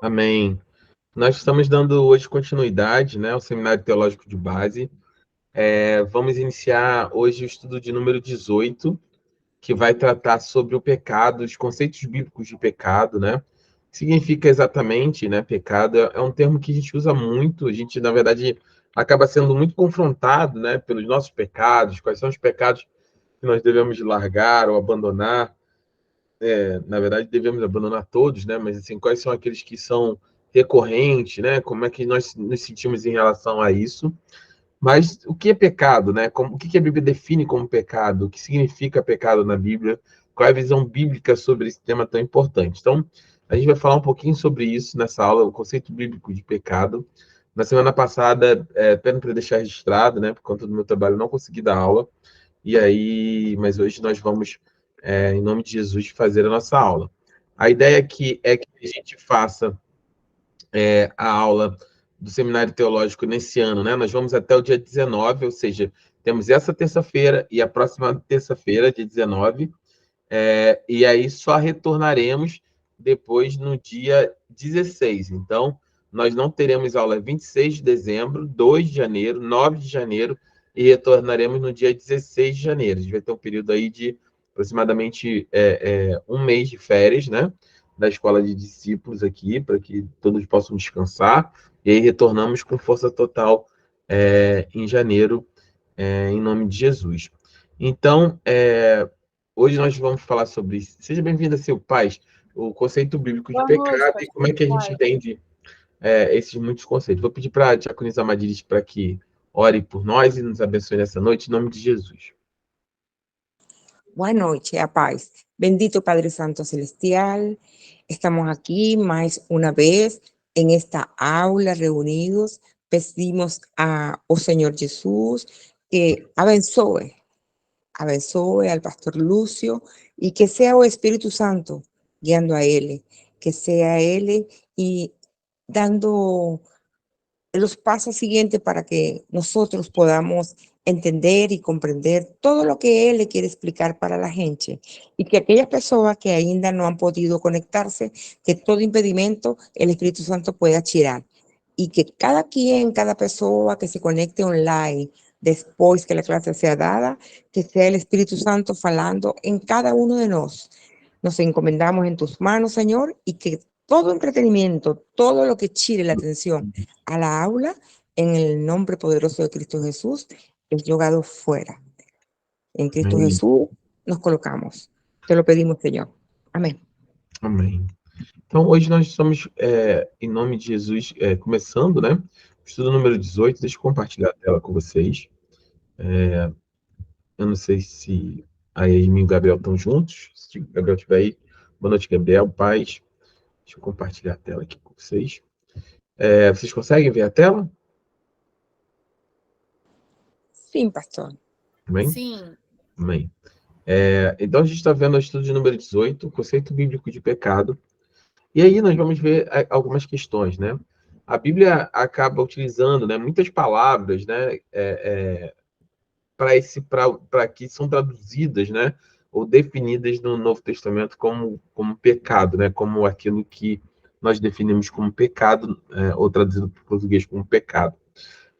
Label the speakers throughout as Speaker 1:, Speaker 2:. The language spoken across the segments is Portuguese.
Speaker 1: Amém. Nós estamos dando hoje continuidade, né, ao Seminário Teológico de Base. Vamos iniciar hoje o estudo de número 18, que vai tratar sobre o pecado, os conceitos bíblicos de pecado, né? O que significa exatamente, né, pecado? É um termo que a gente usa muito, a gente, na verdade, acaba sendo muito confrontado, né, pelos nossos pecados, quais são os pecados que nós devemos largar ou abandonar. Na verdade, devemos abandonar todos, né? Mas assim, quais são aqueles que são recorrentes, né? Como é que nós nos sentimos em relação a isso? Mas o que é pecado, né? O que a Bíblia define como pecado? O que significa pecado na Bíblia? Qual é a visão bíblica sobre esse tema tão importante? Então, a gente vai falar um pouquinho sobre isso nessa aula, o conceito bíblico de pecado. Na semana passada, pena para deixar registrado, né? Por conta do meu trabalho, eu não consegui dar aula. E aí, mas hoje nós vamos, em nome de Jesus, fazer a nossa aula. A ideia aqui é que a gente faça a aula do Seminário Teológico nesse ano, né? Nós vamos até o dia 19, ou seja, temos essa terça-feira e a próxima terça-feira, dia 19, e aí só retornaremos depois no dia 16. Então, nós não teremos aula 26 de dezembro, 2 de janeiro, 9 de janeiro, e retornaremos no dia 16 de janeiro. A gente vai ter um período aí de aproximadamente um mês de férias, né? Da escola de discípulos aqui, para que todos possam descansar. E aí retornamos com força total em janeiro, em nome de Jesus. Então, hoje nós vamos falar sobre isso. Seja bem-vindo, seu Paz, o conceito bíblico de
Speaker 2: Boa noite,
Speaker 1: pecado e como
Speaker 2: pastor
Speaker 1: é que a gente
Speaker 2: Pai.
Speaker 1: entende esses muitos conceitos. Vou pedir para a Diaconisa Madiris para que ore por nós e nos abençoe nessa noite, em nome de Jesus.
Speaker 2: Buenas noches, a paz. Bendito Padre Santo Celestial, estamos aquí más una vez en esta aula reunidos. Pedimos a, oh Señor Jesús, que abençoe al pastor Lucio y que sea o Espíritu Santo guiando a él, que sea él y dando los pasos siguientes para que nosotros podamos entender y comprender todo lo que Él le quiere explicar para la gente y que aquellas personas que ainda no han podido conectarse, que todo impedimento el Espíritu Santo pueda tirar y que cada quien, cada persona que se conecte online después que la clase sea dada, que sea el Espíritu Santo falando en cada uno de nosotros. Nos encomendamos en tus manos, Señor, y que todo entretenimiento, todo lo que chile la atención a la aula, en el nombre poderoso de Cristo Jesús, es jugado fuera. En Cristo
Speaker 1: Amém.
Speaker 2: Jesús nos colocamos. Te lo pedimos, Señor. Amén.
Speaker 1: Amém. Então, hoje nós estamos, em nome de Jesus, começando, né? Estudo número 18. Deixa eu compartilhar a tela com vocês. Eu não sei se a Amy e o Gabriel estão juntos. Se o Gabriel estiver aí, boa noite, Gabriel, paz. Deixa eu compartilhar a tela aqui com vocês. Vocês conseguem ver a tela?
Speaker 2: Sim, pastor.
Speaker 1: Amém?
Speaker 3: Sim.
Speaker 1: Amém. Então, a gente está vendo o estudo de número 18, o conceito bíblico de pecado. E aí nós vamos ver algumas questões, né? A Bíblia acaba utilizando, né, muitas palavras, né, para que são traduzidas, né, ou definidas no Novo Testamento como pecado, né, como aquilo que nós definimos como pecado, ou traduzido para o português como pecado.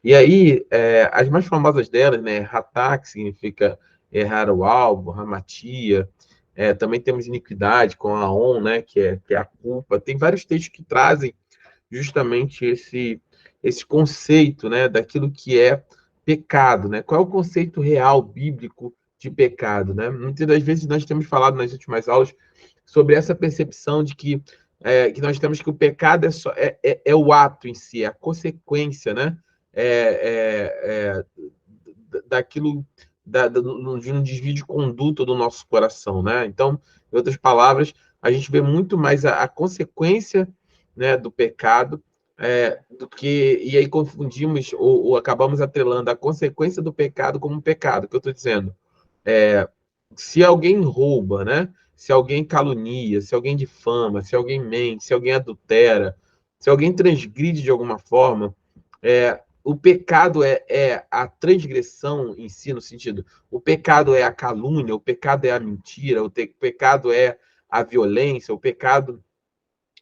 Speaker 1: E aí, as mais famosas delas, né, ratá, que significa errar o alvo, hamatia, também temos iniquidade com a on, né, que é a culpa. Tem vários textos que trazem justamente esse conceito, né, daquilo que é pecado, né? Qual é o conceito real bíblico de pecado, né? Muitas das vezes nós temos falado nas últimas aulas sobre essa percepção de que nós temos que o pecado é o ato em si, é a consequência, né? Daquilo de um desvio de conduta do nosso coração, né? Então, em outras palavras, a gente vê muito mais a consequência, né, do pecado, do que e aí confundimos ou acabamos atrelando a consequência do pecado como um pecado. O que eu estou dizendo? Se alguém rouba, né? Se alguém calunia, se alguém difama, se alguém mente, se alguém adultera, se alguém transgride de alguma forma, o pecado é a transgressão em si, no sentido, o pecado é a calúnia, o pecado é a mentira, o pecado é a violência, o pecado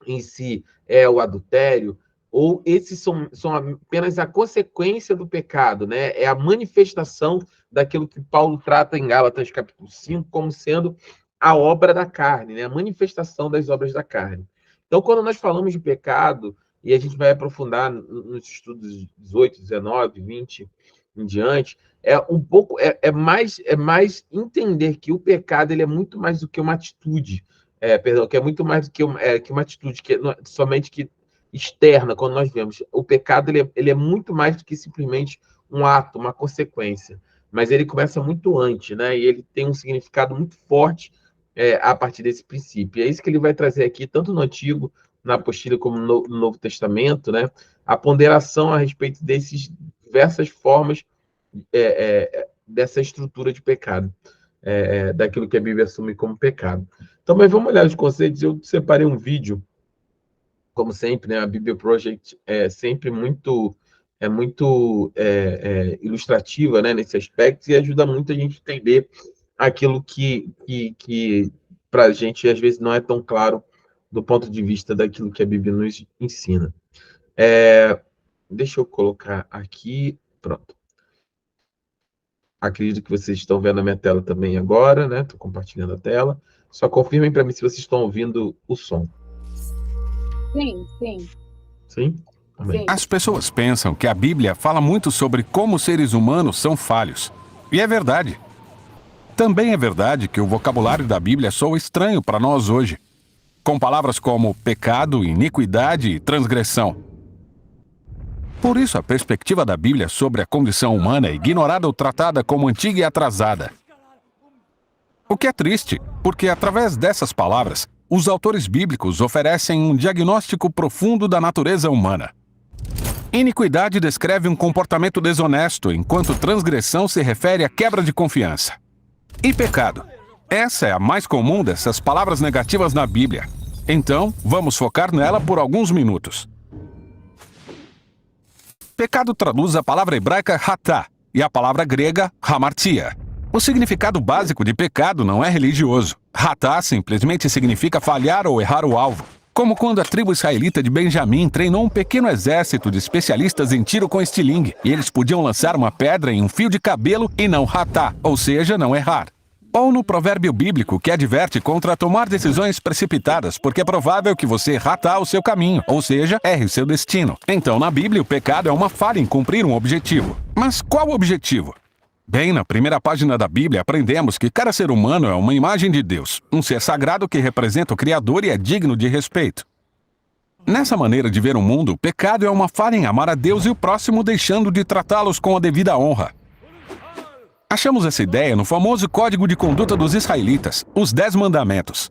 Speaker 1: em si é o adultério, ou esses são apenas a consequência do pecado, né? É a manifestação daquilo que Paulo trata em Gálatas capítulo 5 como sendo a obra da carne, né? A manifestação das obras da carne. Então, quando nós falamos de pecado, e a gente vai aprofundar nos estudos 18, 19, 20 em diante, é mais entender que o pecado ele é muito mais do que uma atitude, que é muito mais do que uma atitude que somente que externa, quando nós vemos. O pecado ele é muito mais do que simplesmente um ato, uma consequência, mas ele começa muito antes, né? E ele tem um significado muito forte a partir desse princípio. E é isso que ele vai trazer aqui, tanto no Antigo, na apostila, como no Novo Testamento, né? A ponderação a respeito dessas diversas formas dessa estrutura de pecado, daquilo que a Bíblia assume como pecado. Então, mas vamos olhar os conceitos. Eu separei um vídeo, como sempre, né? A Bíblia Project é sempre muito ilustrativa, né, nesse aspecto, e ajuda muito a gente a entender aquilo que para a gente às vezes não é tão claro do ponto de vista daquilo que a Bíblia nos ensina. Deixa eu colocar aqui, pronto. Acredito que vocês estão vendo a minha tela também agora, né? Estou compartilhando a tela. Só confirmem para mim se vocês estão ouvindo o som.
Speaker 3: Sim, sim.
Speaker 1: Sim? Amém.
Speaker 4: As pessoas pensam que a Bíblia fala muito sobre como seres humanos são falhos. E é verdade. Também é verdade que o vocabulário da Bíblia soa estranho para nós hoje, com palavras como pecado, iniquidade e transgressão. Por isso, a perspectiva da Bíblia sobre a condição humana é ignorada ou tratada como antiga e atrasada. O que é triste, porque através dessas palavras, os autores bíblicos oferecem um diagnóstico profundo da natureza humana. Iniquidade descreve um comportamento desonesto, enquanto transgressão se refere à quebra de confiança. E pecado? Essa é a mais comum dessas palavras negativas na Bíblia. Então, vamos focar nela por alguns minutos. Pecado traduz a palavra hebraica hatá e a palavra grega hamartia. O significado básico de pecado não é religioso. Hatá simplesmente significa falhar ou errar o alvo. Como quando a tribo israelita de Benjamim treinou um pequeno exército de especialistas em tiro com estilingue, e eles podiam lançar uma pedra em um fio de cabelo e não hatá, ou seja, não errar. Ou no provérbio bíblico que adverte contra tomar decisões precipitadas, porque é provável que você hatá o seu caminho, ou seja, erre o seu destino. Então, na Bíblia, o pecado é uma falha em cumprir um objetivo. Mas qual objetivo? Bem, na primeira página da Bíblia, aprendemos que cada ser humano é uma imagem de Deus, um ser sagrado que representa o Criador e é digno de respeito. Nessa maneira de ver o mundo, o pecado é uma falha em amar a Deus e o próximo, deixando de tratá-los com a devida honra. Achamos essa ideia no famoso Código de Conduta dos Israelitas, os 10 Mandamentos.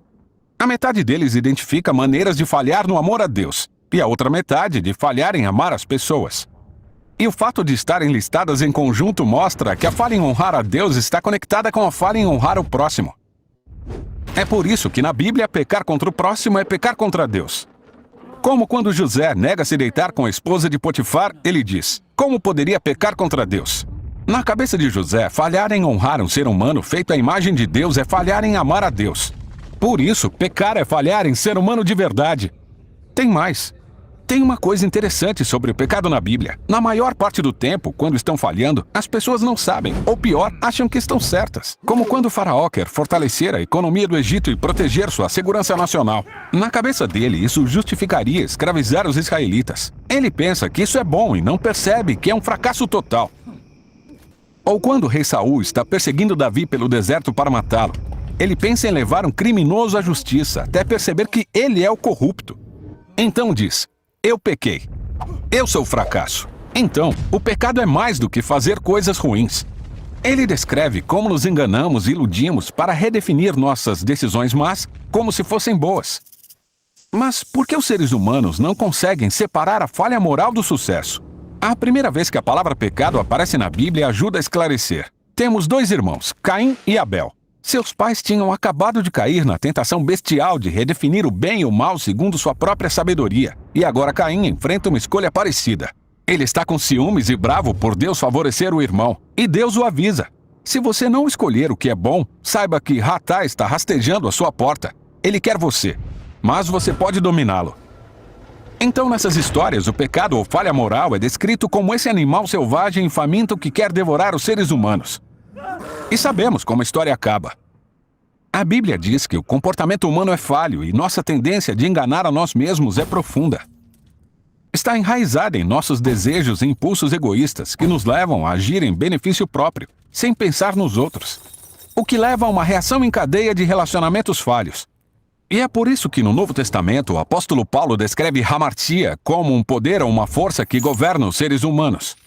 Speaker 4: A metade deles identifica maneiras de falhar no amor a Deus, e a outra metade de falhar em amar as pessoas. E o fato de estarem listadas em conjunto mostra que a falha em honrar a Deus está conectada com a falha em honrar o próximo. É por isso que na Bíblia pecar contra o próximo é pecar contra Deus. Como quando José nega se deitar com a esposa de Potifar, ele diz: como poderia pecar contra Deus? Na cabeça de José, falhar em honrar um ser humano feito à imagem de Deus é falhar em amar a Deus. Por isso, pecar é falhar em ser humano de verdade. Tem mais. Tem uma coisa interessante sobre o pecado na Bíblia. Na maior parte do tempo, quando estão falhando, as pessoas não sabem, ou pior, acham que estão certas. Como quando o faraó quer fortalecer a economia do Egito e proteger sua segurança nacional. Na cabeça dele, isso justificaria escravizar os israelitas. Ele pensa que isso é bom e não percebe que é um fracasso total. Ou quando o rei Saul está perseguindo Davi pelo deserto para matá-lo. Ele pensa em levar um criminoso à justiça, até perceber que ele é o corrupto. Então diz: eu pequei. Eu sou o fracasso. Então, o pecado é mais do que fazer coisas ruins. Ele descreve como nos enganamos e iludimos para redefinir nossas decisões más como se fossem boas. Mas por que os seres humanos não conseguem separar a falha moral do sucesso? A primeira vez que a palavra pecado aparece na Bíblia ajuda a esclarecer. Temos 2 irmãos, Caim e Abel. Seus pais tinham acabado de cair na tentação bestial de redefinir o bem e o mal segundo sua própria sabedoria. E agora Caim enfrenta uma escolha parecida. Ele está com ciúmes e bravo por Deus favorecer o irmão. E Deus o avisa: se você não escolher o que é bom, saiba que Hatá está rastejando à sua porta. Ele quer você. mas você pode dominá-lo. Então, nessas histórias, o pecado ou falha moral é descrito como esse animal selvagem e faminto que quer devorar os seres humanos. E sabemos como a história acaba. A Bíblia diz que o comportamento humano é falho e nossa tendência de enganar a nós mesmos é profunda. Está enraizada em nossos desejos e impulsos egoístas que nos levam a agir em benefício próprio, sem pensar nos outros. O que leva a uma reação em cadeia de relacionamentos falhos. E é por isso que no Novo Testamento o apóstolo Paulo descreve hamartia como um poder ou uma força que governa os seres humanos.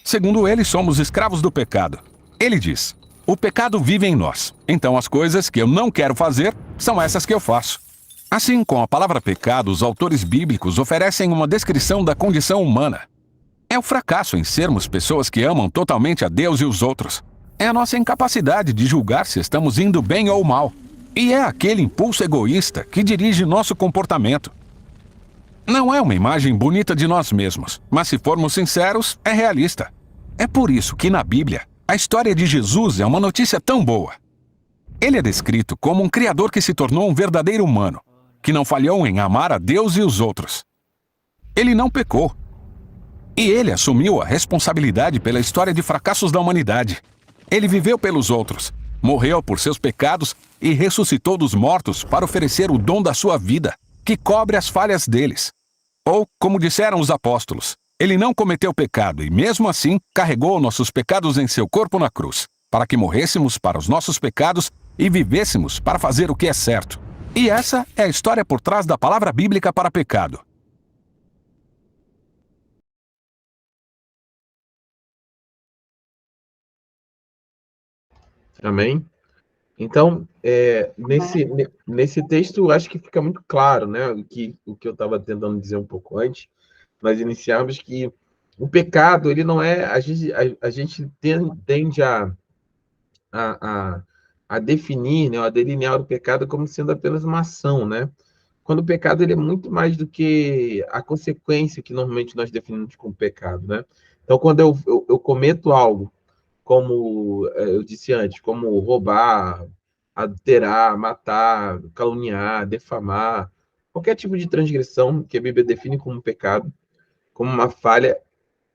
Speaker 4: Segundo ele, somos escravos do pecado. Ele diz: o pecado vive em nós, então as coisas que eu não quero fazer são essas que eu faço. Assim, com a palavra pecado, os autores bíblicos oferecem uma descrição da condição humana. É o fracasso em sermos pessoas que amam totalmente a Deus e os outros. É a nossa incapacidade de julgar se estamos indo bem ou mal. E é aquele impulso egoísta que dirige nosso comportamento. Não é uma imagem bonita de nós mesmos, mas se formos sinceros, é realista. É por isso que na Bíblia, a história de Jesus é uma notícia tão boa. Ele é descrito como um criador que se tornou um verdadeiro humano, que não falhou em amar a Deus e os outros. Ele não pecou. E ele assumiu a responsabilidade pela história de fracassos da humanidade. Ele viveu pelos outros, morreu por seus pecados e ressuscitou dos mortos para oferecer o dom da sua vida, que cobre as falhas deles. Ou, como disseram os apóstolos, ele não cometeu pecado e, mesmo assim, carregou nossos pecados em seu corpo na cruz, para que morrêssemos para os nossos pecados e vivêssemos para fazer o que é certo. E essa é a história por trás da palavra bíblica para pecado.
Speaker 1: Amém? Então, nesse texto, eu acho que fica muito claro, né, o que eu estava tentando dizer um pouco antes. Nós iniciamos que o pecado, ele não é... A gente tende a definir, né, a delinear o pecado como sendo apenas uma ação, né? Quando o pecado ele é muito mais do que a consequência que normalmente nós definimos como pecado, né? Então, quando eu cometo algo, como eu disse antes, como roubar, adulterar, matar, caluniar, defamar, qualquer tipo de transgressão que a Bíblia define como pecado, como uma falha,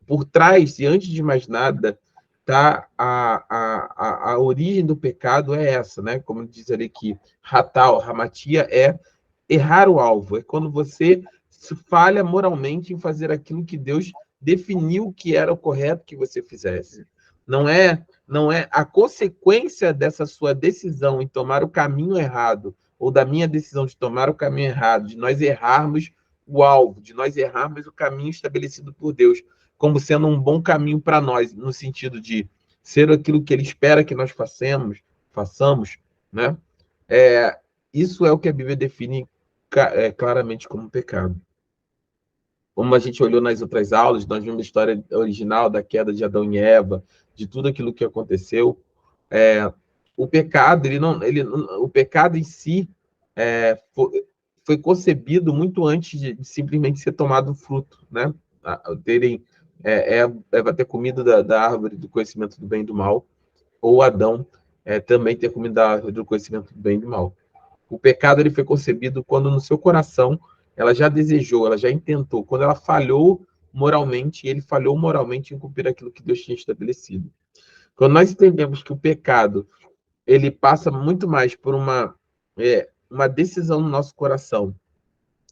Speaker 1: por trás, e antes de mais nada, tá a origem do pecado é essa, né? Como diz ali que ratal, hamatia é errar o alvo, é quando você falha moralmente em fazer aquilo que Deus definiu que era o correto que você fizesse. Não é a consequência dessa sua decisão em tomar o caminho errado, ou da minha decisão de tomar o caminho errado, de nós errarmos o alvo, de nós errarmos o caminho estabelecido por Deus, como sendo um bom caminho para nós, no sentido de ser aquilo que Ele espera que nós façamos, né? Isso é o que a Bíblia define claramente como pecado. Como a gente olhou nas outras aulas, nós vimos a história original da queda de Adão e Eva, de tudo aquilo que aconteceu. O pecado, o pecado em si foi concebido muito antes de simplesmente ser tomado fruto, né? Eva ter comido da árvore do conhecimento do bem e do mal, ou Adão também ter comido da árvore do conhecimento do bem e do mal. O pecado ele foi concebido quando no seu coração ela já desejou, ela já intentou, quando ela falhou moralmente, ele falhou moralmente em cumprir aquilo que Deus tinha estabelecido. Quando nós entendemos que o pecado ele passa muito mais por uma decisão no nosso coração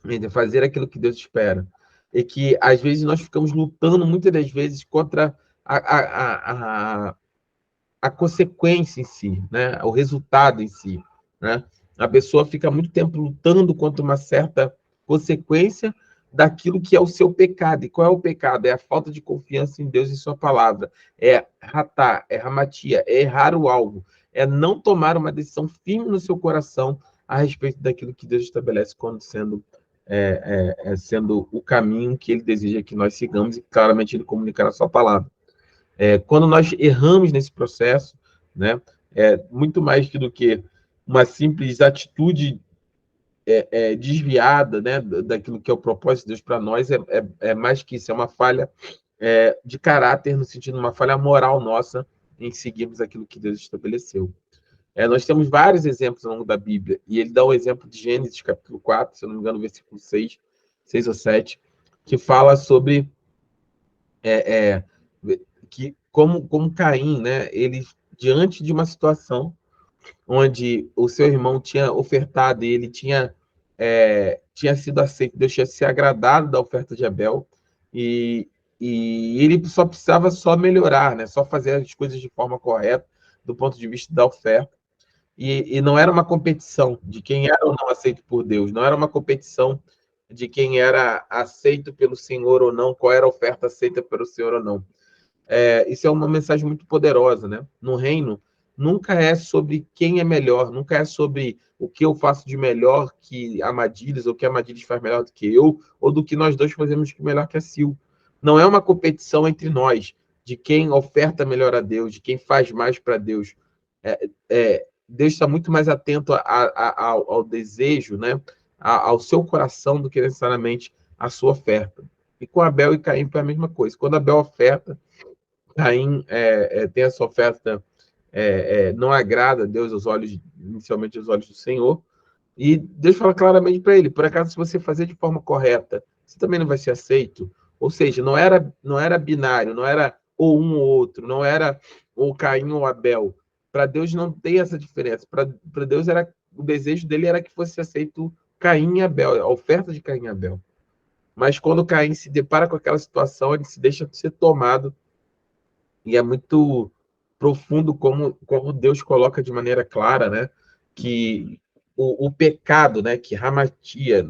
Speaker 1: de fazer aquilo que Deus espera, e que às vezes nós ficamos lutando muitas das vezes contra a consequência em si, né? O resultado em si, né? A pessoa fica muito tempo lutando contra uma certa consequência daquilo que é o seu pecado. E qual é o pecado? É a falta de confiança em Deus e sua palavra. É ratar, é hamatia, é errar o alvo. É não tomar uma decisão firme no seu coração a respeito daquilo que Deus estabelece como sendo o caminho que Ele deseja que nós sigamos e claramente Ele comunicar a sua palavra. Quando nós erramos nesse processo, né, muito mais do que uma simples atitude desviada, né, daquilo que é o propósito de Deus para nós, é mais que isso, é uma falha de caráter, no sentido de uma falha moral nossa em seguirmos aquilo que Deus estabeleceu. Nós temos vários exemplos ao longo da Bíblia, e ele dá um exemplo de Gênesis, capítulo 4, se eu não me engano, versículo 6 ou 7, que fala sobre que como Caim, né, ele, diante de uma situação onde o seu irmão tinha ofertado e ele tinha sido aceito, Deus tinha se agradado da oferta de Abel, e, e ele só precisava melhorar, né, só fazer as coisas de forma correta, do ponto de vista da oferta. E não era uma competição de quem era ou não aceito por Deus, não era uma competição de quem era aceito pelo Senhor ou não, qual era a oferta aceita pelo Senhor ou não. Isso é uma mensagem muito poderosa, né? No reino, nunca é sobre quem é melhor, nunca é sobre o que eu faço de melhor que Amadilhas, ou que Amadilhas faz melhor do que eu, ou do que nós dois fazemos de melhor que a Sil. Não é uma competição entre nós, de quem oferta melhor a Deus, de quem faz mais para Deus. Deus está muito mais atento ao desejo, né? Ao seu coração, do que necessariamente à sua oferta. E com Abel e Caim foi a mesma coisa. Quando Abel oferta, Caim tem essa oferta, não agrada a Deus inicialmente aos olhos do Senhor, e Deus fala claramente para ele: por acaso, se você fazer de forma correta, você também não vai ser aceito? Ou seja, não era binário, não era ou um ou outro, não era ou Caim ou Abel. Para Deus não tem essa diferença. Para Deus, o desejo dele era que fosse aceito Caim e Abel, a oferta de Caim e Abel. Mas quando Caim se depara com aquela situação, ele se deixa ser tomado, e é muito profundo como Deus coloca de maneira clara, né, que o pecado, né, que hamatia,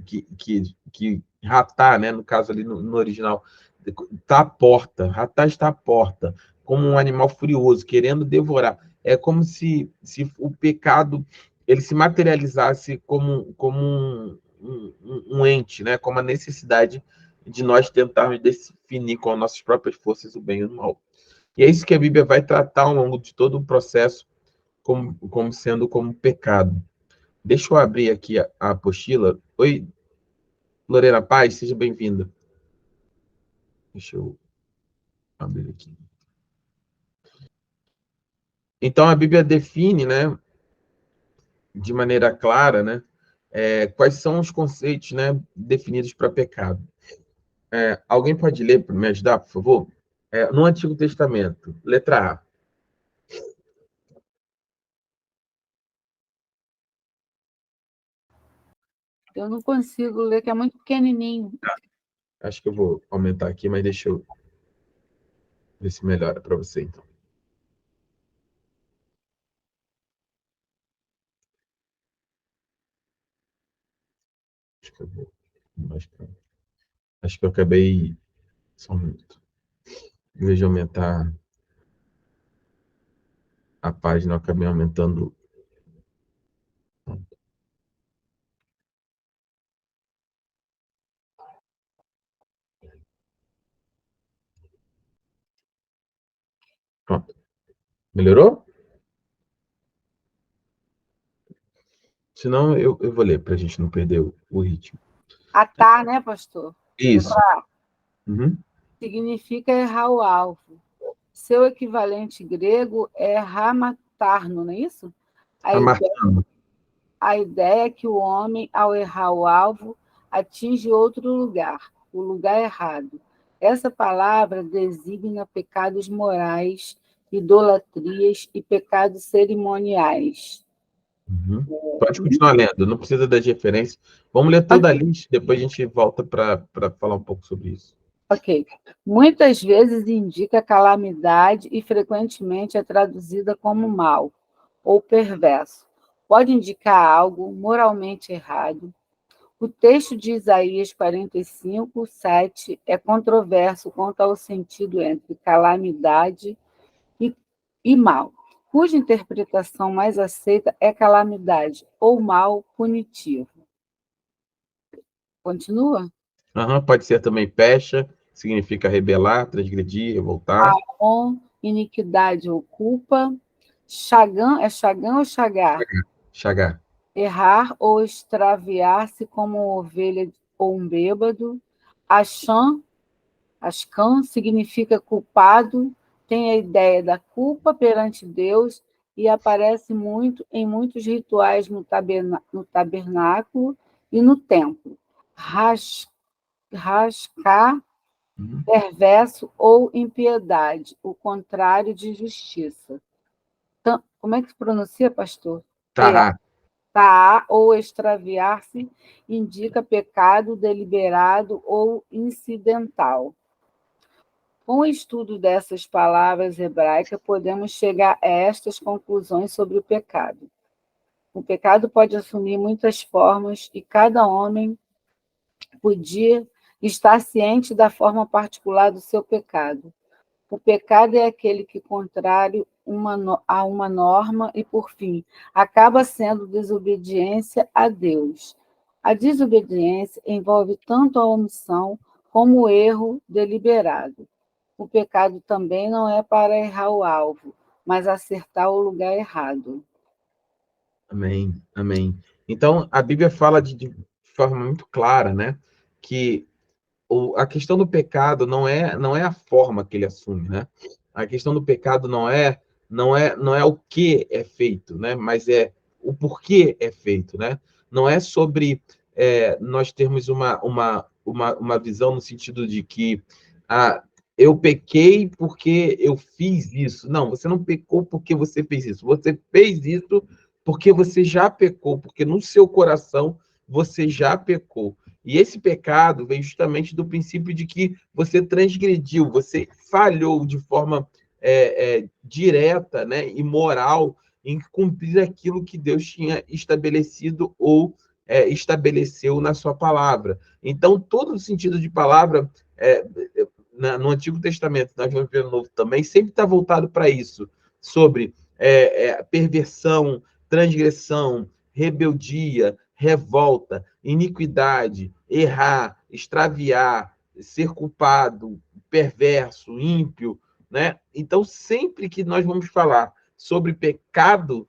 Speaker 1: que ratá, né, no caso ali no original, está à porta, ratá está à porta, como um animal furioso, querendo devorar. É como se o pecado ele se materializasse como um ente, né, como a necessidade de nós tentarmos definir com as nossas próprias forças o bem e o mal. E é isso que a Bíblia vai tratar ao longo de todo o processo como sendo como pecado. Deixa eu abrir aqui a apostila. Oi, Lorena Paz, seja bem-vinda. Deixa eu abrir aqui. Então, a Bíblia define, né, de maneira clara, né, quais são os conceitos, né, definidos para pecado. Alguém pode ler para me ajudar, por favor? No Antigo Testamento, letra A.
Speaker 3: Eu não consigo ler, que é muito pequenininho.
Speaker 1: Acho que eu vou aumentar aqui, mas deixa eu ver se melhora para você, então. Acho que eu vou mais pra... Acho que eu acabei. Só um minuto. Em vez de aumentar a página, eu acabei aumentando. Pronto. Melhorou? Senão eu vou ler para a gente não perder o ritmo.
Speaker 3: Atar, né, pastor?
Speaker 1: Isso. Uhum.
Speaker 3: Significa errar o alvo. Seu equivalente grego é ramatarno, não é isso?
Speaker 1: Amartando.
Speaker 3: A ideia é que o homem, ao errar o alvo, atinge outro lugar, o lugar errado. Essa palavra designa pecados morais, idolatrias e pecados cerimoniais.
Speaker 1: Uhum. Pode continuar lendo, não precisa das referências. Vamos ler toda a lista, depois a gente volta para falar um pouco sobre isso.
Speaker 3: Ok. Muitas vezes indica calamidade e frequentemente é traduzida como mal ou perverso. Pode indicar algo moralmente errado. O texto de Isaías 45, 7 é controverso quanto ao sentido entre calamidade e mal, cuja interpretação mais aceita é calamidade ou mal punitivo. Continua?
Speaker 1: Uhum. Pode ser também pecha, significa rebelar, transgredir, revoltar.
Speaker 3: Amon, iniquidade ou culpa. Chagã, é chagã ou chagar?
Speaker 1: Chagar.
Speaker 3: Errar ou extraviar-se como uma ovelha ou um bêbado. Acham, Ashkan significa culpado, tem a ideia da culpa perante Deus e aparece muito em muitos rituais no tabernáculo e no templo. Rascar, perverso ou impiedade, o contrário de justiça. Então, como é que se pronuncia, pastor?
Speaker 1: Tá.
Speaker 3: Tá, ou extraviar-se, indica pecado deliberado ou incidental. Com o estudo dessas palavras hebraicas, podemos chegar a estas conclusões sobre o pecado. O pecado pode assumir muitas formas e cada homem podia estar ciente da forma particular do seu pecado. O pecado é aquele que, contrário a uma norma e, por fim, acaba sendo desobediência a Deus. A desobediência envolve tanto a omissão como o erro deliberado. O pecado também não é para errar o alvo, mas acertar o lugar errado.
Speaker 1: Amém, amém. Então, a Bíblia fala de forma muito clara, né, que a questão do pecado não é a forma que ele assume, né? A questão do pecado não é o que é feito, né? Mas é o porquê é feito, né? Não é sobre nós termos uma visão no sentido de que eu pequei porque eu fiz isso. Não, você não pecou porque você fez isso. Você fez isso porque você já pecou, porque no seu coração você já pecou. E esse pecado vem justamente do princípio de que você transgrediu, você falhou de forma direta, né, e moral em cumprir aquilo que Deus tinha estabelecido ou estabeleceu na sua palavra. Então, todo o sentido de palavra no Antigo Testamento, nós vamos ver no Novo também, sempre está voltado para isso, sobre perversão, transgressão, rebeldia, revolta, iniquidade, errar, extraviar, ser culpado, perverso, ímpio, né? Então, sempre que nós vamos falar sobre pecado,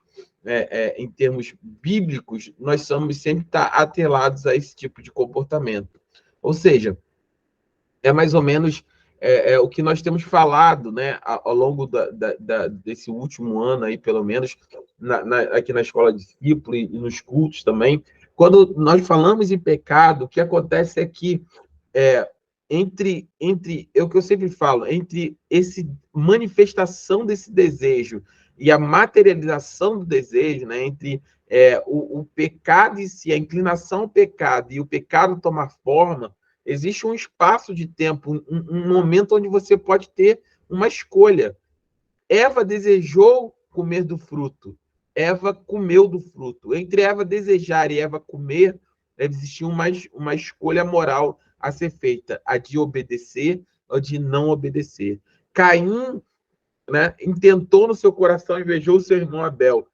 Speaker 1: em termos bíblicos, nós somos sempre atrelados a esse tipo de comportamento. Ou seja, é mais ou menos o que nós temos falado, né, ao longo desse último ano, aí, pelo menos, aqui na Escola de Discípulo e nos cultos também. Quando nós falamos em pecado, o que acontece é que entre é o que eu sempre falo, entre esse manifestação desse desejo e a materialização do desejo, né, entre o pecado em si, a inclinação ao pecado e o pecado tomar forma, existe um espaço de tempo, um momento onde você pode ter uma escolha. Eva desejou comer do fruto. Eva comeu do fruto. Entre Eva desejar e Eva comer, existia uma escolha moral a ser feita, a de obedecer ou de não obedecer. Caim, né, intentou no seu coração, invejou o seu irmão Abel,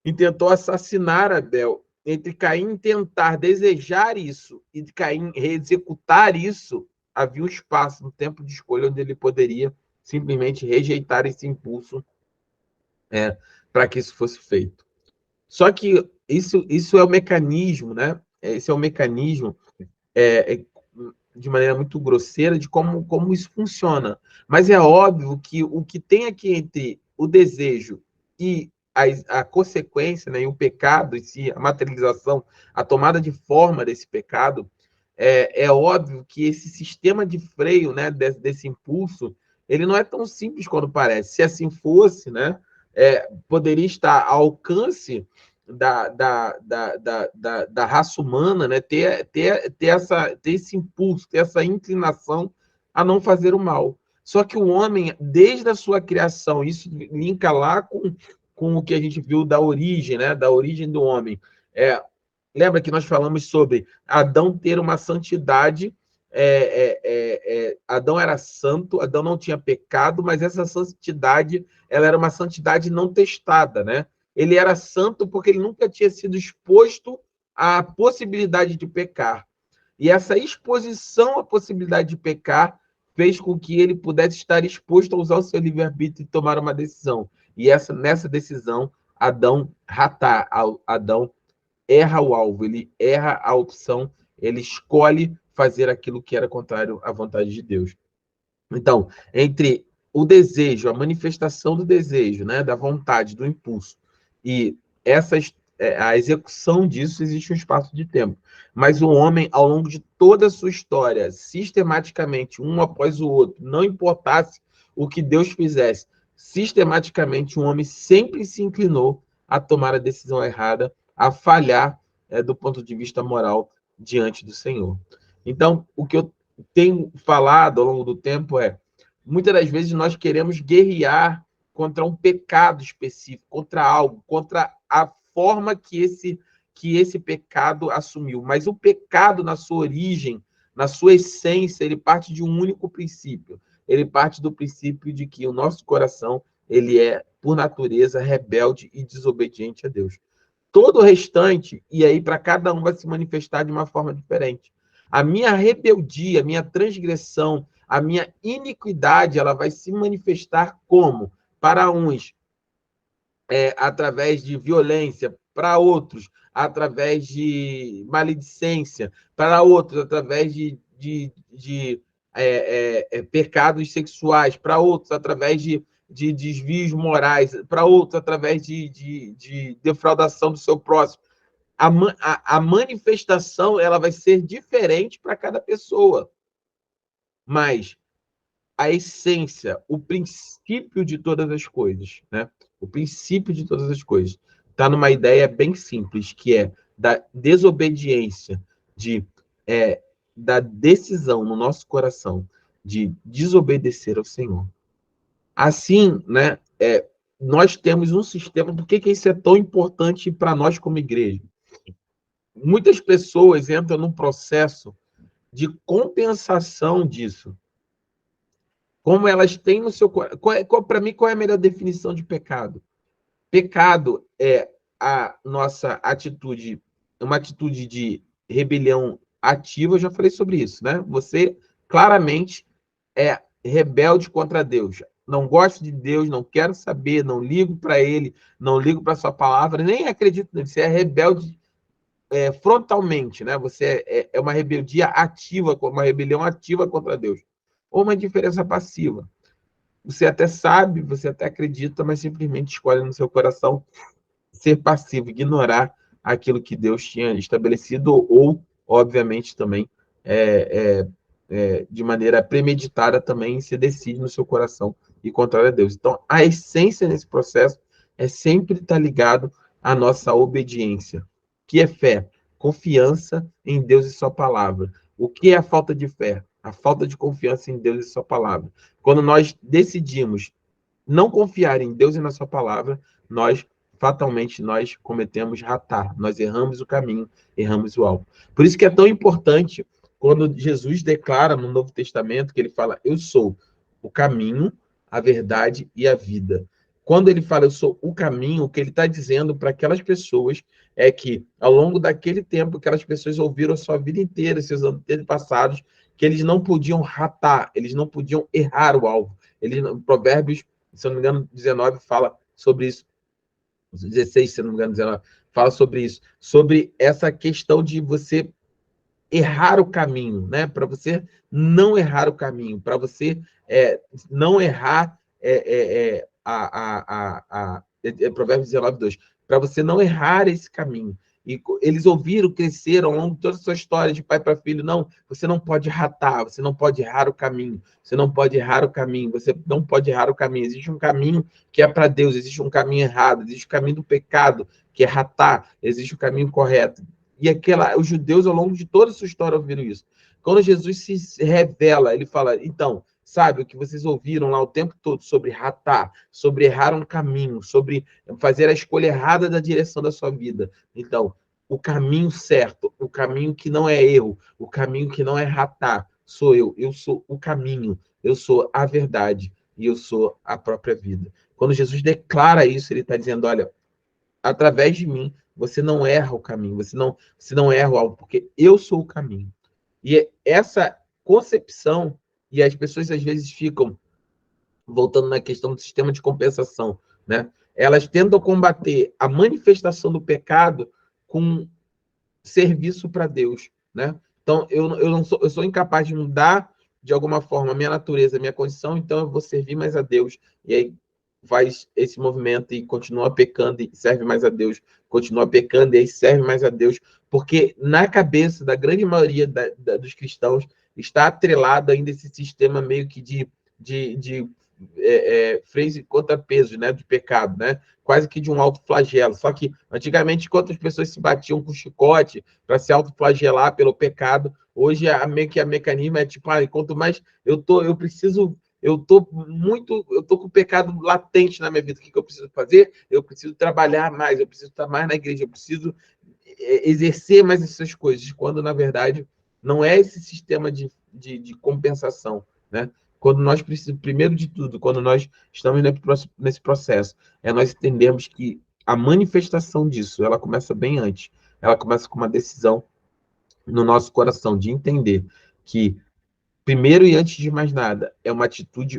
Speaker 1: intentou assassinar Abel. Entre Caim tentar desejar isso e Caim executar isso, havia um espaço, um tempo de escolha onde ele poderia simplesmente rejeitar esse impulso para que isso fosse feito. Só que isso é o mecanismo, né? Esse é o mecanismo de maneira muito grosseira de como isso funciona. Mas é óbvio que o que tem aqui entre o desejo e a consequência, né, e o pecado em si, a materialização, a tomada de forma desse pecado, é óbvio que esse sistema de freio, né, desse impulso, ele não é tão simples quanto parece. Se assim fosse, né, poderia estar ao alcance da raça humana, né, ter esse impulso, ter essa inclinação a não fazer o mal. Só que o homem, desde a sua criação, isso linka lá com o que a gente viu da origem, né, da origem do homem. Lembra que nós falamos sobre Adão ter uma santidade. Adão era santo, Adão não tinha pecado, mas essa santidade, ela era uma santidade não testada, né? Ele era santo porque ele nunca tinha sido exposto à possibilidade de pecar. E essa exposição à possibilidade de pecar fez com que ele pudesse estar exposto a usar o seu livre-arbítrio e tomar uma decisão. E nessa decisão, Adão erra o alvo, ele erra a opção, ele escolhe fazer aquilo que era contrário à vontade de Deus. Então, entre o desejo, a manifestação do desejo, né, da vontade, do impulso, e a execução disso existe um espaço de tempo. Mas o homem, ao longo de toda a sua história, sistematicamente, um após o outro, não importasse o que Deus fizesse, sistematicamente o homem sempre se inclinou a tomar a decisão errada, a falhar do ponto de vista moral diante do Senhor. Então, o que eu tenho falado ao longo do tempo é, muitas das vezes nós queremos guerrear contra um pecado específico, contra algo, contra a forma que esse pecado assumiu. Mas o pecado, na sua origem, na sua essência, ele parte de um único princípio. Ele parte do princípio de que o nosso coração, ele é, por natureza, rebelde e desobediente a Deus. Todo o restante, e aí para cada um vai se manifestar de uma forma diferente. A minha rebeldia, a minha transgressão, a minha iniquidade, ela vai se manifestar como? Para uns, através de violência, para outros, através de maledicência, para outros, através de pecados sexuais, para outros, através de desvios morais, para outros, através de defraudação do seu próximo. A manifestação ela vai ser diferente para cada pessoa, mas a essência, o princípio de todas as coisas, né? O princípio de todas as coisas está numa ideia bem simples, que é da desobediência, da decisão no nosso coração de desobedecer ao Senhor. Assim, né? Nós temos um sistema. Por que isso é tão importante para nós como igreja? Muitas pessoas entram num processo de compensação disso. Como elas têm no seu coração. Para mim, qual é a melhor definição de pecado? Pecado é a nossa atitude, uma atitude de rebelião ativa. Eu já falei sobre isso, né? Você claramente é rebelde contra Deus. Não gosto de Deus, não quero saber, não ligo para Ele, não ligo para a sua palavra, nem acredito nele. Você é rebelde frontalmente, né? Você é uma rebeldia ativa, uma rebelião ativa contra Deus. Ou uma indiferença passiva. Você até sabe, você até acredita, mas simplesmente escolhe no seu coração ser passivo, ignorar aquilo que Deus tinha estabelecido, ou, obviamente, também, de maneira premeditada, também se decide no seu coração e contrário a Deus. Então, a essência nesse processo é sempre estar ligado à nossa obediência, que é fé, confiança em Deus e sua palavra. O que é a falta de fé? A falta de confiança em Deus e sua palavra. Quando nós decidimos não confiar em Deus e na sua palavra, fatalmente nós cometemos ratar, nós erramos o caminho, erramos o alvo. Por isso que é tão importante quando Jesus declara no Novo Testamento, que ele fala, eu sou o caminho, a verdade e a vida. Quando ele fala, eu sou o caminho, o que ele está dizendo para aquelas pessoas é que, ao longo daquele tempo, aquelas pessoas ouviram a sua vida inteira, seus antepassados, que eles não podiam ratar, eles não podiam errar o alvo. Provérbios, se eu não me engano, 19 fala sobre isso. 16, se não me engano, 19, fala sobre isso. Sobre essa questão de você errar o caminho, né? Para você não errar o caminho, para você não errar Provérbios 19, 2, para você não errar esse caminho. E eles ouviram, cresceram ao longo de toda a sua história, de pai para filho. Não, você não pode ratar, você não pode errar o caminho, você não pode errar o caminho, você não pode errar o caminho. Existe um caminho que é para Deus, existe um caminho errado, existe o caminho do pecado, que é ratar, existe o caminho correto. E os judeus, ao longo de toda a sua história, ouviram isso. Quando Jesus se revela, ele fala, então, sabe, o que vocês ouviram lá o tempo todo sobre ratar, sobre errar um caminho, sobre fazer a escolha errada da direção da sua vida. Então, o caminho certo, o caminho que não é erro, o caminho que não é ratar, sou eu sou o caminho, eu sou a verdade e eu sou a própria vida. Quando Jesus declara isso, ele está dizendo, olha, através de mim, você não erra o caminho, você não erra o alvo, porque eu sou o caminho. E essa concepção, e as pessoas às vezes ficam, voltando na questão do sistema de compensação, né? Elas tentam combater a manifestação do pecado com serviço para Deus, né? Então, eu sou incapaz de mudar de alguma forma, a minha natureza, a minha condição, então eu vou servir mais a Deus. E aí faz esse movimento e continua pecando e serve mais a Deus, continua pecando e aí serve mais a Deus, porque na cabeça da grande maioria dos cristãos está atrelado ainda esse sistema meio que de freio e contrapeso, né, de pecado, né? Quase que de um autoflagelo. Só que antigamente, enquanto as pessoas se batiam com chicote para se autoflagelar pelo pecado, hoje meio que a mecanismo é tipo, quanto mais eu tô com o pecado latente na minha vida. O que eu preciso fazer? Eu preciso trabalhar mais, eu preciso estar mais na igreja, eu preciso exercer mais essas coisas, quando na verdade não é esse sistema de compensação, né? Quando nós precisamos, primeiro de tudo, quando nós estamos nesse processo, nós entendemos que a manifestação disso, ela começa bem antes. Ela começa com uma decisão no nosso coração de entender que, primeiro e antes de mais nada,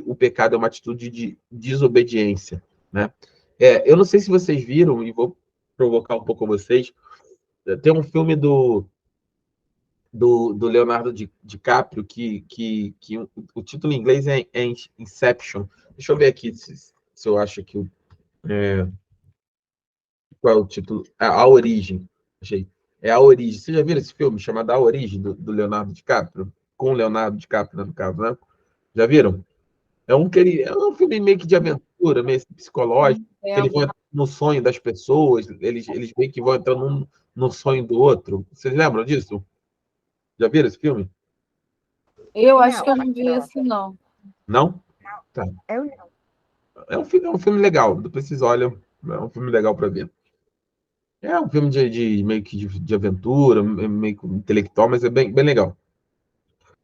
Speaker 1: o pecado é uma atitude de desobediência, né? Eu não sei se vocês viram, e vou provocar um pouco vocês, tem um filme do Leonardo DiCaprio, que o título em inglês é Inception. Deixa eu ver aqui se eu acho que qual é o título. A Origem. Achei. É A Origem. Você já viram esse filme chamado A Origem, do Leonardo DiCaprio? Com o Leonardo DiCaprio, né, no caso, né? Já viram? É um filme meio que de aventura, meio psicológico, que eles vão entrar no sonho das pessoas, eles meio que vão entrando no sonho do outro. Vocês lembram disso? Já viram esse filme?
Speaker 3: Eu acho que eu não vi esse, não.
Speaker 1: Não? Tá.
Speaker 2: Eu não.
Speaker 1: É um filme legal. Depois vocês olham. É um filme legal para ver. É um filme meio que de aventura, meio que intelectual, mas é bem legal.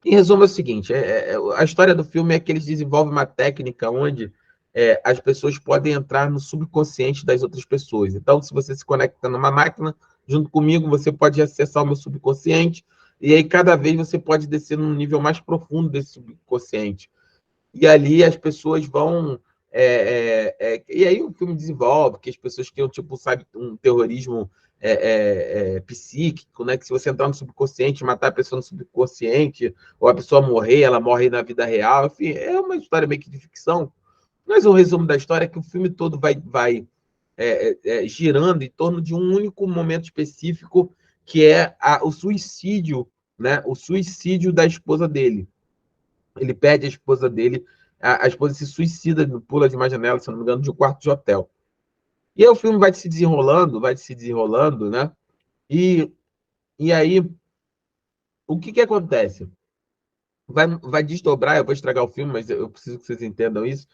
Speaker 1: Em resumo, é o seguinte: a história do filme é que eles desenvolvem uma técnica onde as pessoas podem entrar no subconsciente das outras pessoas. Então, se você se conecta numa máquina, junto comigo, você pode acessar o meu subconsciente, e aí cada vez você pode descer num nível mais profundo desse subconsciente. E ali as pessoas vão. E aí o filme desenvolve que as pessoas criam, tipo, sabe, um terrorismo psíquico, né? Que se você entrar no subconsciente, matar a pessoa no subconsciente, ou a pessoa morrer, ela morre na vida real. Enfim, é uma história meio que de ficção. Mas o resumo da história é que o filme todo vai girando em torno de um único momento específico, que é o suicídio, né? O suicídio da esposa dele. Ele pede a esposa dele, a esposa se suicida, pula de uma janela, se não me engano, de um quarto de hotel. E aí o filme vai se desenrolando, né? E aí, o que acontece? Vai desdobrar, eu vou estragar o filme, mas eu preciso que vocês entendam isso.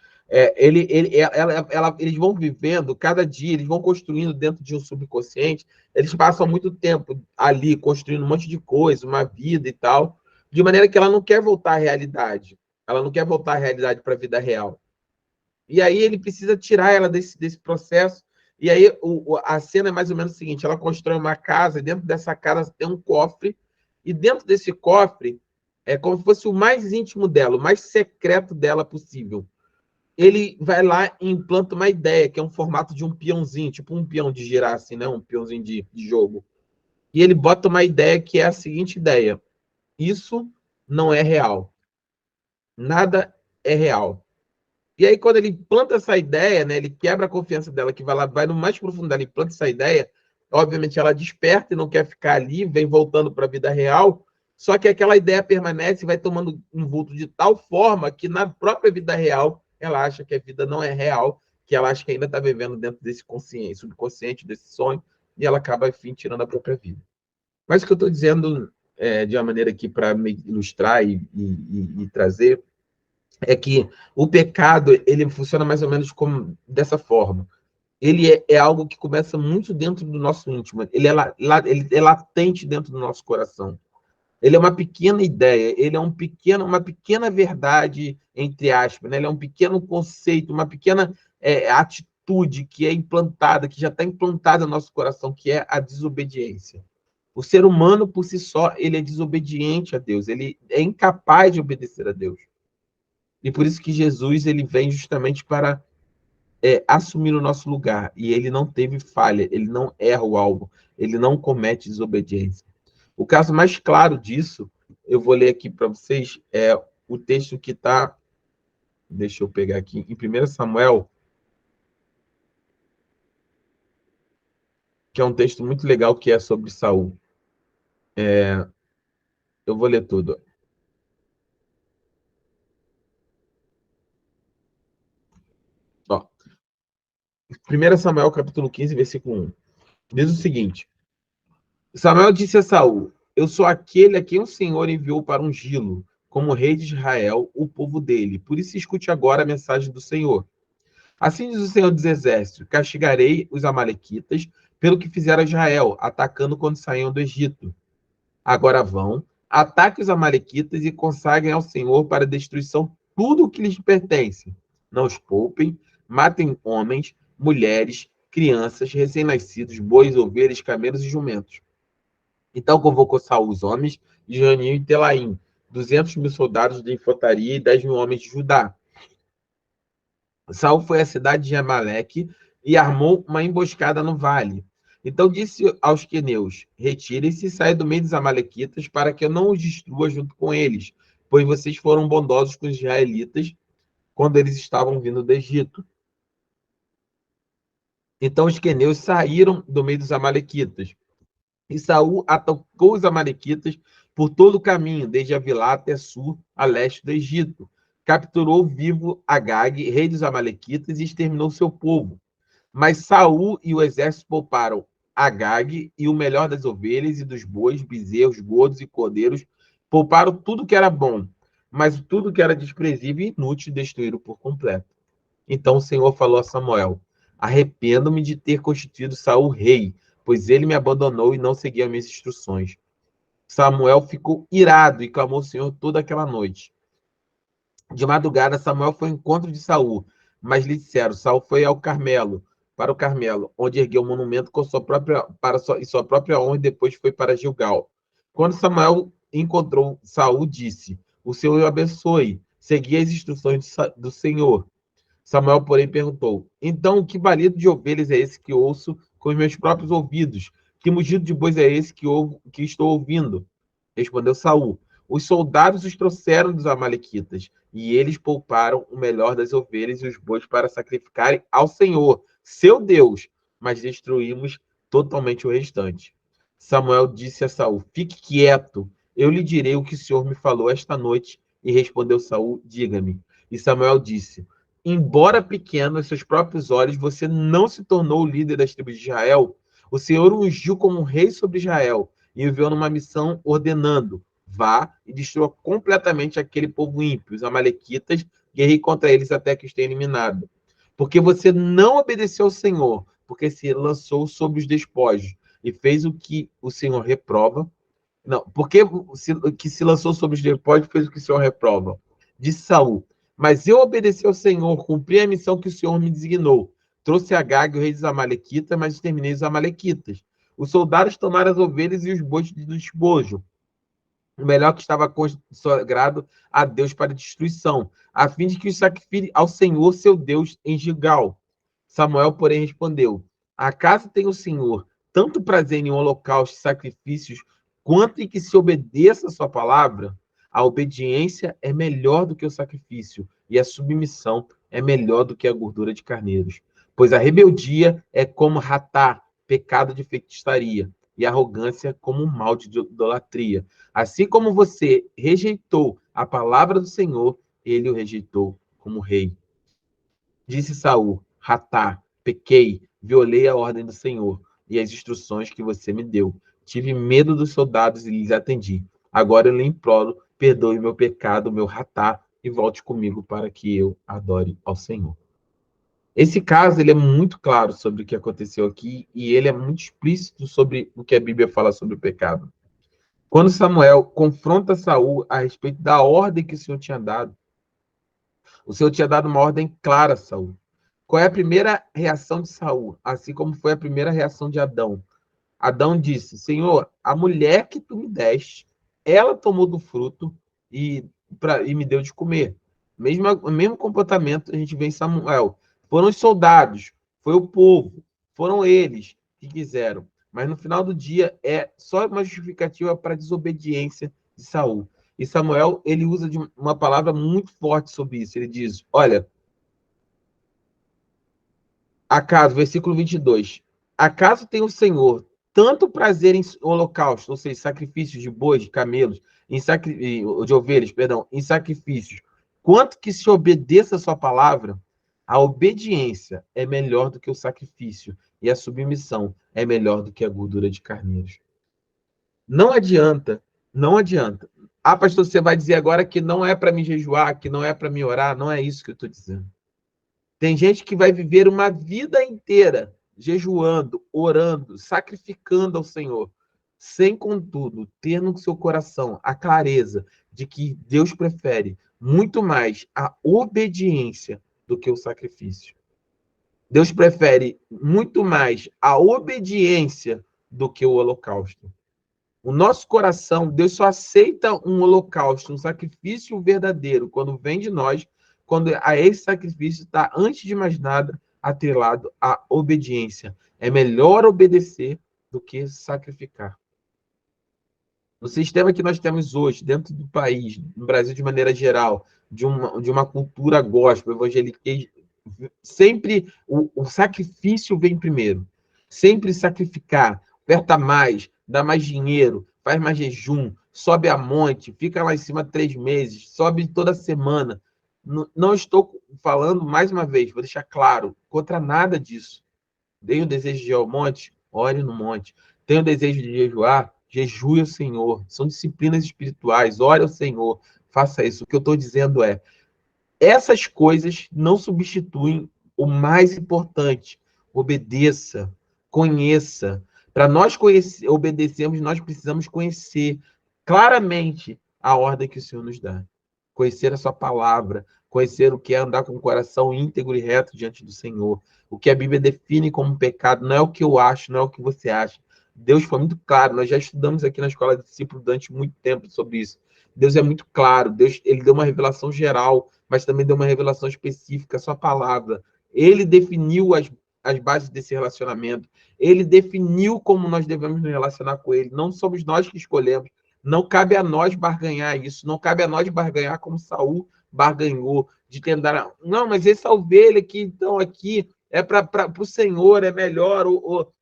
Speaker 1: Eles vão vivendo, cada dia, eles vão construindo dentro de um subconsciente, eles passam muito tempo ali construindo um monte de coisa, uma vida e tal, de maneira que ela não quer voltar à realidade. Ela não quer voltar à realidade para a vida real. E aí ele precisa tirar ela desse processo. E aí a cena é mais ou menos o seguinte: ela constrói uma casa, e dentro dessa casa tem um cofre, e dentro desse cofre é como se fosse o mais íntimo dela, o mais secreto dela possível. Ele vai lá e implanta uma ideia, que é um formato de um peãozinho, tipo um peão de girar, assim, né? Um peãozinho de jogo. E ele bota uma ideia que é a seguinte ideia: isso não é real. Nada é real. E aí, quando ele planta essa ideia, né, ele quebra a confiança dela, que vai no mais profundo dela e planta essa ideia, obviamente ela desperta e não quer ficar ali, vem voltando para a vida real, só que aquela ideia permanece e vai tomando um vulto de tal forma que na própria vida real ela acha que a vida não é real, que ela acha que ainda está vivendo dentro desse subconsciente, desse sonho, e ela acaba, enfim, tirando a própria vida. Mas o que eu estou dizendo de uma maneira aqui para ilustrar e trazer é que o pecado ele funciona mais ou menos como dessa forma. Ele é algo que começa muito dentro do nosso íntimo. Ele é latente dentro do nosso coração. Ele é uma pequena ideia. Ele é uma pequena verdade, entre aspas. Né? Ele é um pequeno conceito, uma pequena atitude que é implantada, que já está implantada no nosso coração, que é a desobediência. O ser humano, por si só, ele é desobediente a Deus. Ele é incapaz de obedecer a Deus. E por isso que Jesus ele vem justamente para assumir o nosso lugar. E ele não teve falha, ele não erra o alvo, ele não comete desobediência. O caso mais claro disso, eu vou ler aqui para vocês, é o texto que está... Deixa eu pegar aqui. Em 1 Samuel, que é um texto muito legal, que é sobre Saul. Eu vou ler tudo. Ó, 1 Samuel, capítulo 15, versículo 1. Diz o seguinte: Samuel disse a Saul: Eu sou aquele a quem o Senhor enviou para ungí-lo, como rei de Israel, o povo dele. Por isso escute agora a mensagem do Senhor. Assim diz o Senhor dos Exércitos: castigarei os amalequitas pelo que fizeram a Israel, atacando quando saíam do Egito. Agora vão, ataquem os amalequitas e consagrem ao Senhor para destruição tudo o que lhes pertence. Não os poupem, matem homens, mulheres, crianças, recém-nascidos, bois, ovelhas, camelos e jumentos. Então convocou Saul os homens de Joanim e Telaim, 200.000 soldados de infantaria e 10.000 homens de Judá. Saul foi à cidade de Amaleque e armou uma emboscada no vale. Então disse aos queneus: retirem-se e saiam do meio dos amalequitas, para que eu não os destrua junto com eles, pois vocês foram bondosos com os israelitas quando eles estavam vindo do Egito. Então os queneus saíram do meio dos amalequitas. E Saul atacou os amalequitas por todo o caminho, desde Avilá até sul, a leste do Egito. Capturou vivo Agag, rei dos amalequitas, e exterminou seu povo. Mas Saul e o exército pouparam Agag e o melhor das ovelhas e dos bois, bezerros, gordos e cordeiros. Pouparam tudo que era bom, mas tudo que era desprezível e inútil destruíram por completo. Então o Senhor falou a Samuel: arrependo-me de ter constituído Saul rei, pois ele me abandonou e não seguiu as minhas instruções. Samuel ficou irado e clamou ao Senhor toda aquela noite. De madrugada, Samuel foi ao encontro de Saul, mas lhe disseram: Saul foi ao Carmelo, para o Carmelo, onde ergueu um monumento com sua própria honra, e depois foi para Gilgal. Quando Samuel encontrou Saul, disse: o Senhor o abençoe. Segui as instruções do Senhor. Samuel, porém, perguntou: então, que balido de ovelhas é esse que ouço com os meus próprios ouvidos? Que mugido de bois é esse que estou ouvindo? Respondeu Saul: os soldados os trouxeram dos amalequitas, e eles pouparam o melhor das ovelhas e os bois para sacrificarem ao Senhor, seu Deus, mas destruímos totalmente o restante. Samuel disse a Saul: fique quieto, eu lhe direi o que o Senhor me falou esta noite. E respondeu Saul: diga-me. E Samuel disse: embora pequeno aos seus próprios olhos, você não se tornou o líder das tribos de Israel. O Senhor o ungiu como rei sobre Israel e enviou numa missão ordenando: vá e destrua completamente aquele povo ímpio, os amalequitas, guerreie contra eles até que os tenha eliminado. Porque você não obedeceu ao Senhor, porque se lançou sobre os despojos e fez o que o Senhor reprova. Não, porque se lançou sobre os despojos e fez o que o Senhor reprova. Disse Saul: mas eu obedeci ao Senhor, cumpri a missão que o Senhor me designou. Trouxe Agag, o rei dos amalequitas, mas exterminei os amalequitas. Os soldados tomaram as ovelhas e os bois do despojo, o melhor que estava consagrado a Deus para destruição, a fim de que os sacrifique ao Senhor, seu Deus, em Gilgal. Samuel, porém, respondeu: acaso tem o Senhor tanto prazer em holocaustos e sacrifícios, quanto em que se obedeça a sua palavra? A obediência é melhor do que o sacrifício, e a submissão é melhor do que a gordura de carneiros. Pois a rebeldia é como ratá, pecado de feitiçaria, e a arrogância como um mal de idolatria. Assim como você rejeitou a palavra do Senhor, ele o rejeitou como rei. Disse Saul: ratá, pequei, violei a ordem do Senhor e as instruções que você me deu. Tive medo dos soldados e lhes atendi. Agora eu lhe imploro: perdoe meu pecado, meu ratá, e volte comigo para que eu adore ao Senhor. Esse caso ele é muito claro sobre o que aconteceu aqui e ele é muito explícito sobre o que a Bíblia fala sobre o pecado. Quando Samuel confronta Saul a respeito da ordem que o Senhor tinha dado, o Senhor tinha dado uma ordem clara a Saul. Qual é a primeira reação de Saul? Assim como foi a primeira reação de Adão. Adão disse: Senhor, a mulher que tu me deste, ela tomou do fruto e me deu de comer. O mesmo comportamento a gente vê em Samuel. Foram os soldados, foi o povo, foram eles que quiseram. Mas no final do dia é só uma justificativa para a desobediência de Saul. E Samuel, ele usa de uma palavra muito forte sobre isso. Ele diz, olha, acaso, versículo 22, acaso tem o Senhor tanto prazer em holocaustos, ou seja, sacrifícios de bois, de camelos, de ovelhas, perdão, em sacrifícios, quanto que se obedeça a sua palavra? A obediência é melhor do que o sacrifício, e a submissão é melhor do que a gordura de carneiros. Não adianta, não adianta. Ah, pastor, você vai dizer agora que não é para me jejuar, que não é para me orar, não é isso que eu estou dizendo. Tem gente que vai viver uma vida inteira jejuando, orando, sacrificando ao Senhor, sem, contudo, ter no seu coração a clareza de que Deus prefere muito mais a obediência do que o sacrifício. Deus prefere muito mais a obediência do que o holocausto. O nosso coração, Deus só aceita um holocausto, um sacrifício verdadeiro, quando vem de nós, quando a esse sacrifício está, antes de mais nada, atrelado à obediência. É melhor obedecer do que sacrificar. O sistema que nós temos hoje, dentro do país, no Brasil de maneira geral, de uma cultura gospel, evangélica, sempre o sacrifício vem primeiro. Sempre sacrificar, oferta mais, dá mais dinheiro, faz mais jejum, sobe a monte, fica lá em cima 3 meses, sobe toda semana. Não estou falando, mais uma vez, vou deixar claro, contra nada disso. Tenho o desejo de ir ao monte, ore no monte. Tenho o desejo de jejuar, jejue ao Senhor. São disciplinas espirituais, ore ao Senhor, faça isso. O que eu estou dizendo é, essas coisas não substituem o mais importante. Obedeça, conheça. Para nós obedecermos, nós precisamos conhecer claramente a ordem que o Senhor nos dá. Conhecer a sua palavra, conhecer o que é andar com o coração íntegro e reto diante do Senhor. O que a Bíblia define como pecado não é o que eu acho, não é o que você acha. Deus foi muito claro, nós já estudamos aqui na Escola de Discípulo durante muito tempo sobre isso. Deus é muito claro, Deus, ele deu uma revelação geral, mas também deu uma revelação específica, a sua palavra. Ele definiu as bases desse relacionamento. Ele definiu como nós devemos nos relacionar com ele. Não somos nós que escolhemos. Não cabe a nós barganhar isso. Não cabe a nós barganhar como Saul barganhou, de tentar... Não, mas essa ovelha que então aqui é para o Senhor, é melhor.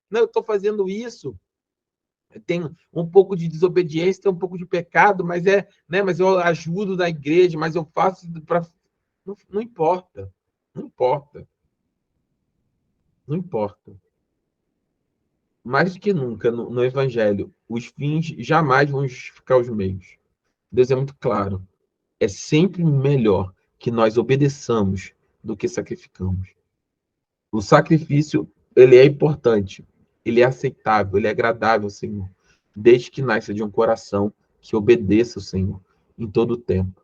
Speaker 1: Não, eu estou fazendo isso. Tem um pouco de desobediência, tem um pouco de pecado, mas mas eu ajudo na igreja, mas eu faço para... Não importa. Não importa. Não importa. Mais do que nunca, no Evangelho, os fins jamais vão justificar os meios. Deus é muito claro. É sempre melhor que nós obedeçamos do que sacrificamos. O sacrifício, ele é importante, ele é aceitável, ele é agradável ao Senhor, desde que nasça de um coração que obedeça ao Senhor em todo o tempo.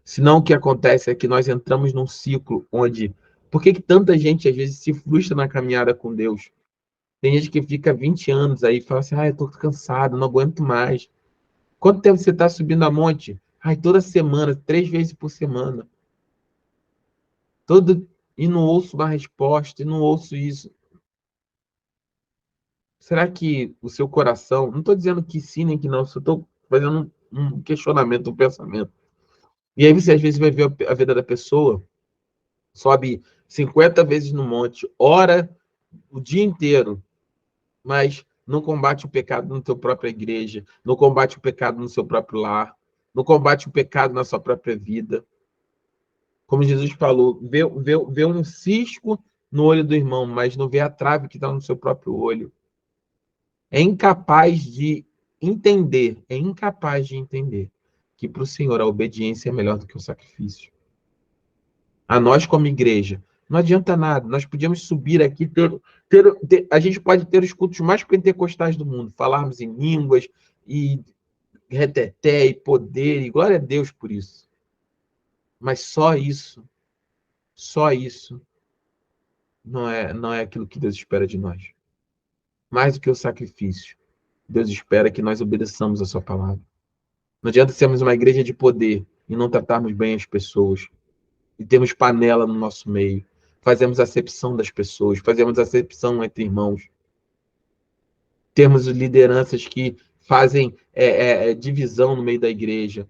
Speaker 1: Senão, o que acontece é que nós entramos num ciclo onde... Por que tanta gente, às vezes, se frustra na caminhada com Deus? Tem gente que fica 20 anos aí e fala assim, eu estou cansado, não aguento mais. Quanto tempo você está subindo a monte? Toda semana, 3 vezes por semana. E não ouço uma resposta, e não ouço isso. Será que o seu coração... Não estou dizendo que sim, nem que não, só estou fazendo um questionamento, um pensamento. E aí você, às vezes, vai ver a vida da pessoa, sobe 50 vezes no monte, ora o dia inteiro, mas não combate o pecado na tua própria igreja, não combate o pecado no seu próprio lar, não combate o pecado na sua própria vida. Como Jesus falou, vê um cisco no olho do irmão, mas não vê a trave que está no seu próprio olho. É incapaz de entender que para o Senhor a obediência é melhor do que o sacrifício. A nós, como igreja, não adianta nada. Nós podíamos subir aqui, a gente pode ter os cultos mais pentecostais do mundo, falarmos em línguas, e reteté, e poder, e glória a Deus por isso. Mas só isso não é aquilo que Deus espera de nós. Mais do que o sacrifício, Deus espera que nós obedeçamos a sua palavra. Não adianta sermos uma igreja de poder e não tratarmos bem as pessoas. E temos panela no nosso meio. Fazemos acepção das pessoas, fazemos acepção entre irmãos. Temos lideranças que fazem divisão no meio da igreja.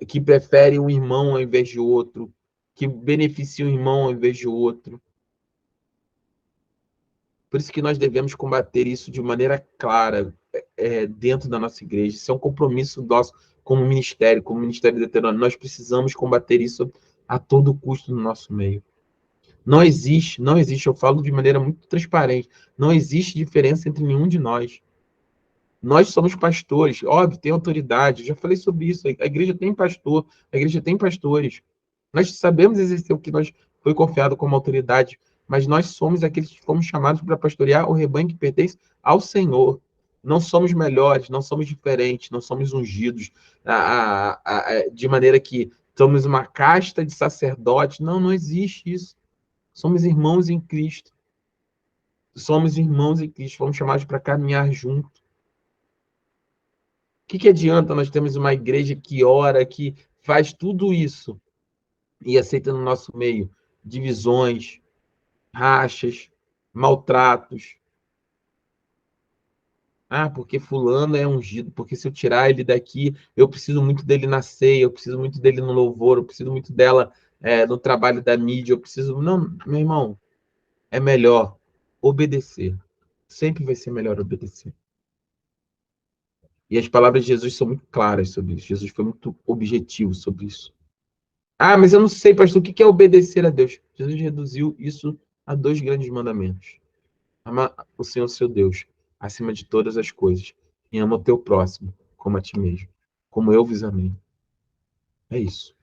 Speaker 1: que prefere um irmão ao invés de outro, que beneficia um irmão ao invés de outro. Por isso que nós devemos combater isso de maneira clara dentro da nossa igreja. Isso é um compromisso nosso como Ministério de Deuteronômio. Nós precisamos combater isso a todo custo no nosso meio. Não existe, eu falo de maneira muito transparente, não existe diferença entre nenhum de nós. Nós somos pastores, óbvio, tem autoridade, já falei sobre isso, a igreja tem pastor, a igreja tem pastores. Nós sabemos exercer o que nós foi confiado como autoridade, mas nós somos aqueles que fomos chamados para pastorear o rebanho que pertence ao Senhor. Não somos melhores, não somos diferentes, não somos ungidos de maneira que somos uma casta de sacerdotes. Não existe isso. Somos irmãos em Cristo. Somos irmãos em Cristo, fomos chamados para caminhar junto. O que adianta nós termos uma igreja que ora, que faz tudo isso e aceita no nosso meio divisões, rachas, maltratos? Porque fulano é ungido, porque se eu tirar ele daqui, eu preciso muito dele na ceia, eu preciso muito dele no louvor, eu preciso muito dela no trabalho da mídia, eu preciso... Não, meu irmão, é melhor obedecer. Sempre vai ser melhor obedecer. E as palavras de Jesus são muito claras sobre isso. Jesus foi muito objetivo sobre isso. Mas eu não sei, pastor, o que é obedecer a Deus? Jesus reduziu isso a 2 grandes mandamentos. Ama o Senhor, seu Deus, acima de todas as coisas. E ama o teu próximo, como a ti mesmo. Como eu vos amei. É isso.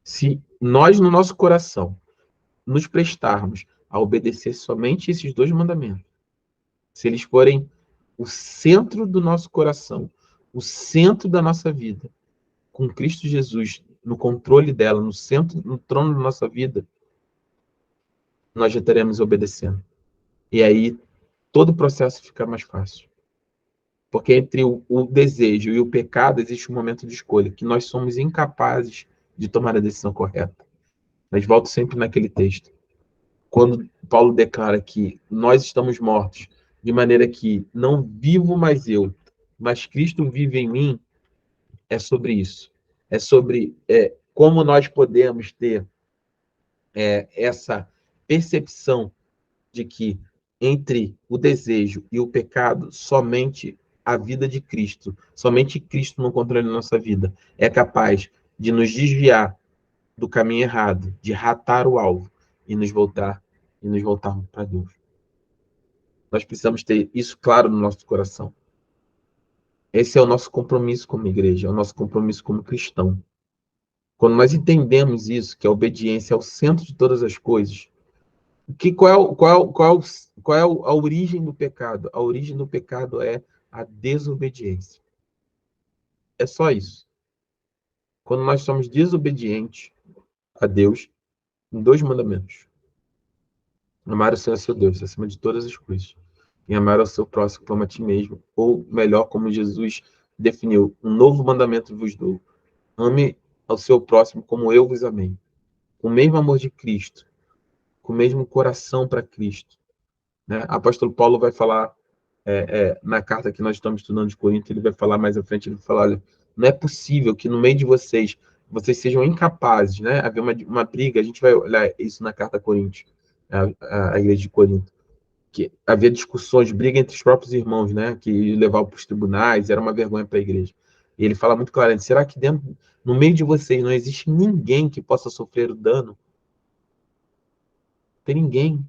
Speaker 1: Se nós, no nosso coração, nos prestarmos a obedecer somente esses 2 mandamentos, se eles forem o centro do nosso coração, o centro da nossa vida, com Cristo Jesus no controle dela, no centro, no trono da nossa vida, nós já estaremos obedecendo. E aí, todo o processo fica mais fácil. Porque entre o desejo e o pecado existe um momento de escolha, que nós somos incapazes de tomar a decisão correta. Mas volto sempre naquele texto. Quando Paulo declara que nós estamos mortos, de maneira que não vivo mais eu, mas Cristo vive em mim, é sobre isso. É sobre como nós podemos ter essa percepção de que entre o desejo e o pecado, somente a vida de Cristo, somente Cristo no controle da nossa vida é capaz de nos desviar do caminho errado, de ratar o alvo e nos voltarmos para Deus. Nós precisamos ter isso claro no nosso coração. Esse é o nosso compromisso como igreja, é o nosso compromisso como cristão. Quando nós entendemos isso, que a obediência é o centro de todas as coisas, qual é a origem do pecado? A origem do pecado é a desobediência. É só isso. Quando nós somos desobedientes a Deus, em 2 mandamentos. Amar o Senhor, seu Deus, acima de todas as coisas. E amar ao seu próximo como a ti mesmo. Ou melhor, como Jesus definiu, um novo mandamento vos dou. Ame ao seu próximo como eu vos amei. Com o mesmo amor de Cristo. Com o mesmo coração para Cristo. Né? O apóstolo Paulo vai falar na carta que nós estamos estudando de Corinto, ele vai falar mais à frente, ele vai falar, olha, não é possível que no meio de vocês sejam incapazes, né? Haver uma briga, a gente vai olhar isso na carta a Coríntios, a igreja de Corinto, que havia discussões, briga entre os próprios irmãos, né? Que levavam para os tribunais, era uma vergonha para a igreja. E ele fala muito claramente, será que no meio de vocês não existe ninguém que possa sofrer o dano? Não tem ninguém.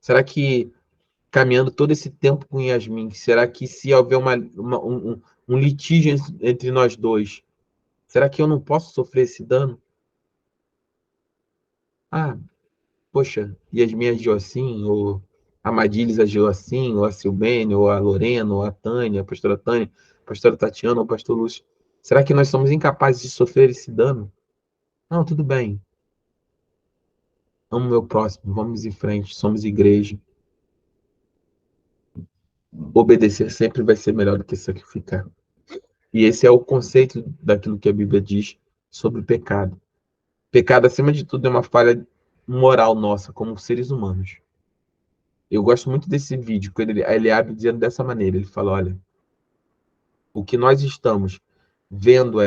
Speaker 1: Será que caminhando todo esse tempo com Yasmin, será que se houver um litígio entre nós dois, será que eu não posso sofrer esse dano? Poxa, Yasmin agiu assim, ou a Madilis agiu assim, ou a Silbene, ou a Lorena, ou a Tânia, a pastora Tatiana, ou o pastor Lúcio. Será que nós somos incapazes de sofrer esse dano? Não, tudo bem. Amo meu próximo, vamos em frente, somos igreja. Obedecer sempre vai ser melhor do que sacrificar. E esse é o conceito daquilo que a Bíblia diz sobre o pecado. Pecado, acima de tudo, é uma falha moral nossa, como seres humanos. Eu gosto muito desse vídeo, quando ele abre dizendo dessa maneira, ele fala, olha, o que nós estamos vendo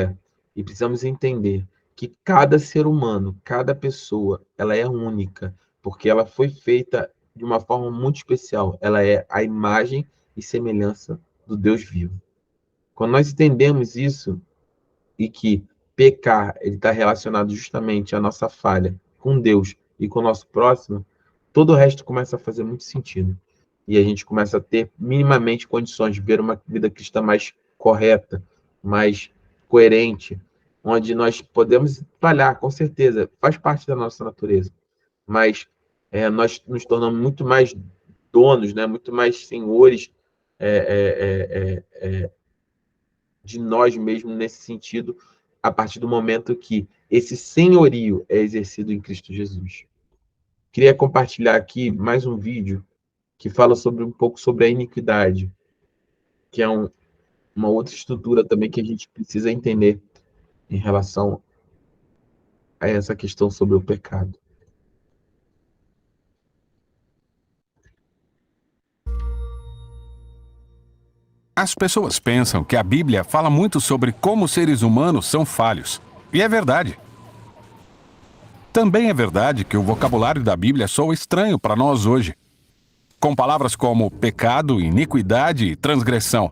Speaker 1: e precisamos entender que cada ser humano, cada pessoa, ela é única, porque ela foi feita de uma forma muito especial. Ela é a imagem e semelhança do Deus vivo. Quando nós entendemos isso, e que pecar ele está relacionado justamente à nossa falha com Deus e com o nosso próximo, todo o resto começa a fazer muito sentido. E a gente começa a ter minimamente condições de ver uma vida cristã mais correta, mais coerente, onde nós podemos falhar, com certeza, faz parte da nossa natureza, mas nós nos tornamos muito mais donos, né, muito mais senhores de nós mesmos nesse sentido, a partir do momento que esse senhorio é exercido em Cristo Jesus. Queria compartilhar aqui mais um vídeo que fala um pouco sobre a iniquidade, que é uma outra estrutura também que a gente precisa entender em relação a essa questão sobre o pecado.
Speaker 4: As pessoas pensam que a Bíblia fala muito sobre como seres humanos são falhos. E é verdade. Também é verdade que o vocabulário da Bíblia soa estranho para nós hoje, com palavras como pecado, iniquidade e transgressão.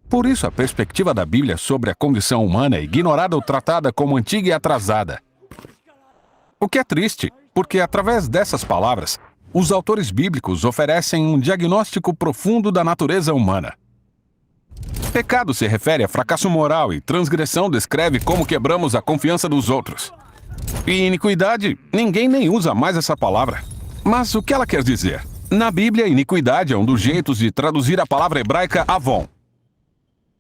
Speaker 4: Por isso, a perspectiva da Bíblia sobre a condição humana é ignorada ou tratada como antiga e atrasada. O que é triste, porque através dessas palavras, os autores bíblicos oferecem um diagnóstico profundo da natureza humana. Pecado se refere a fracasso moral e transgressão descreve como quebramos a confiança dos outros. E iniquidade, ninguém nem usa mais essa palavra. Mas o que ela quer dizer? Na Bíblia, iniquidade é um dos jeitos de traduzir a palavra hebraica avon.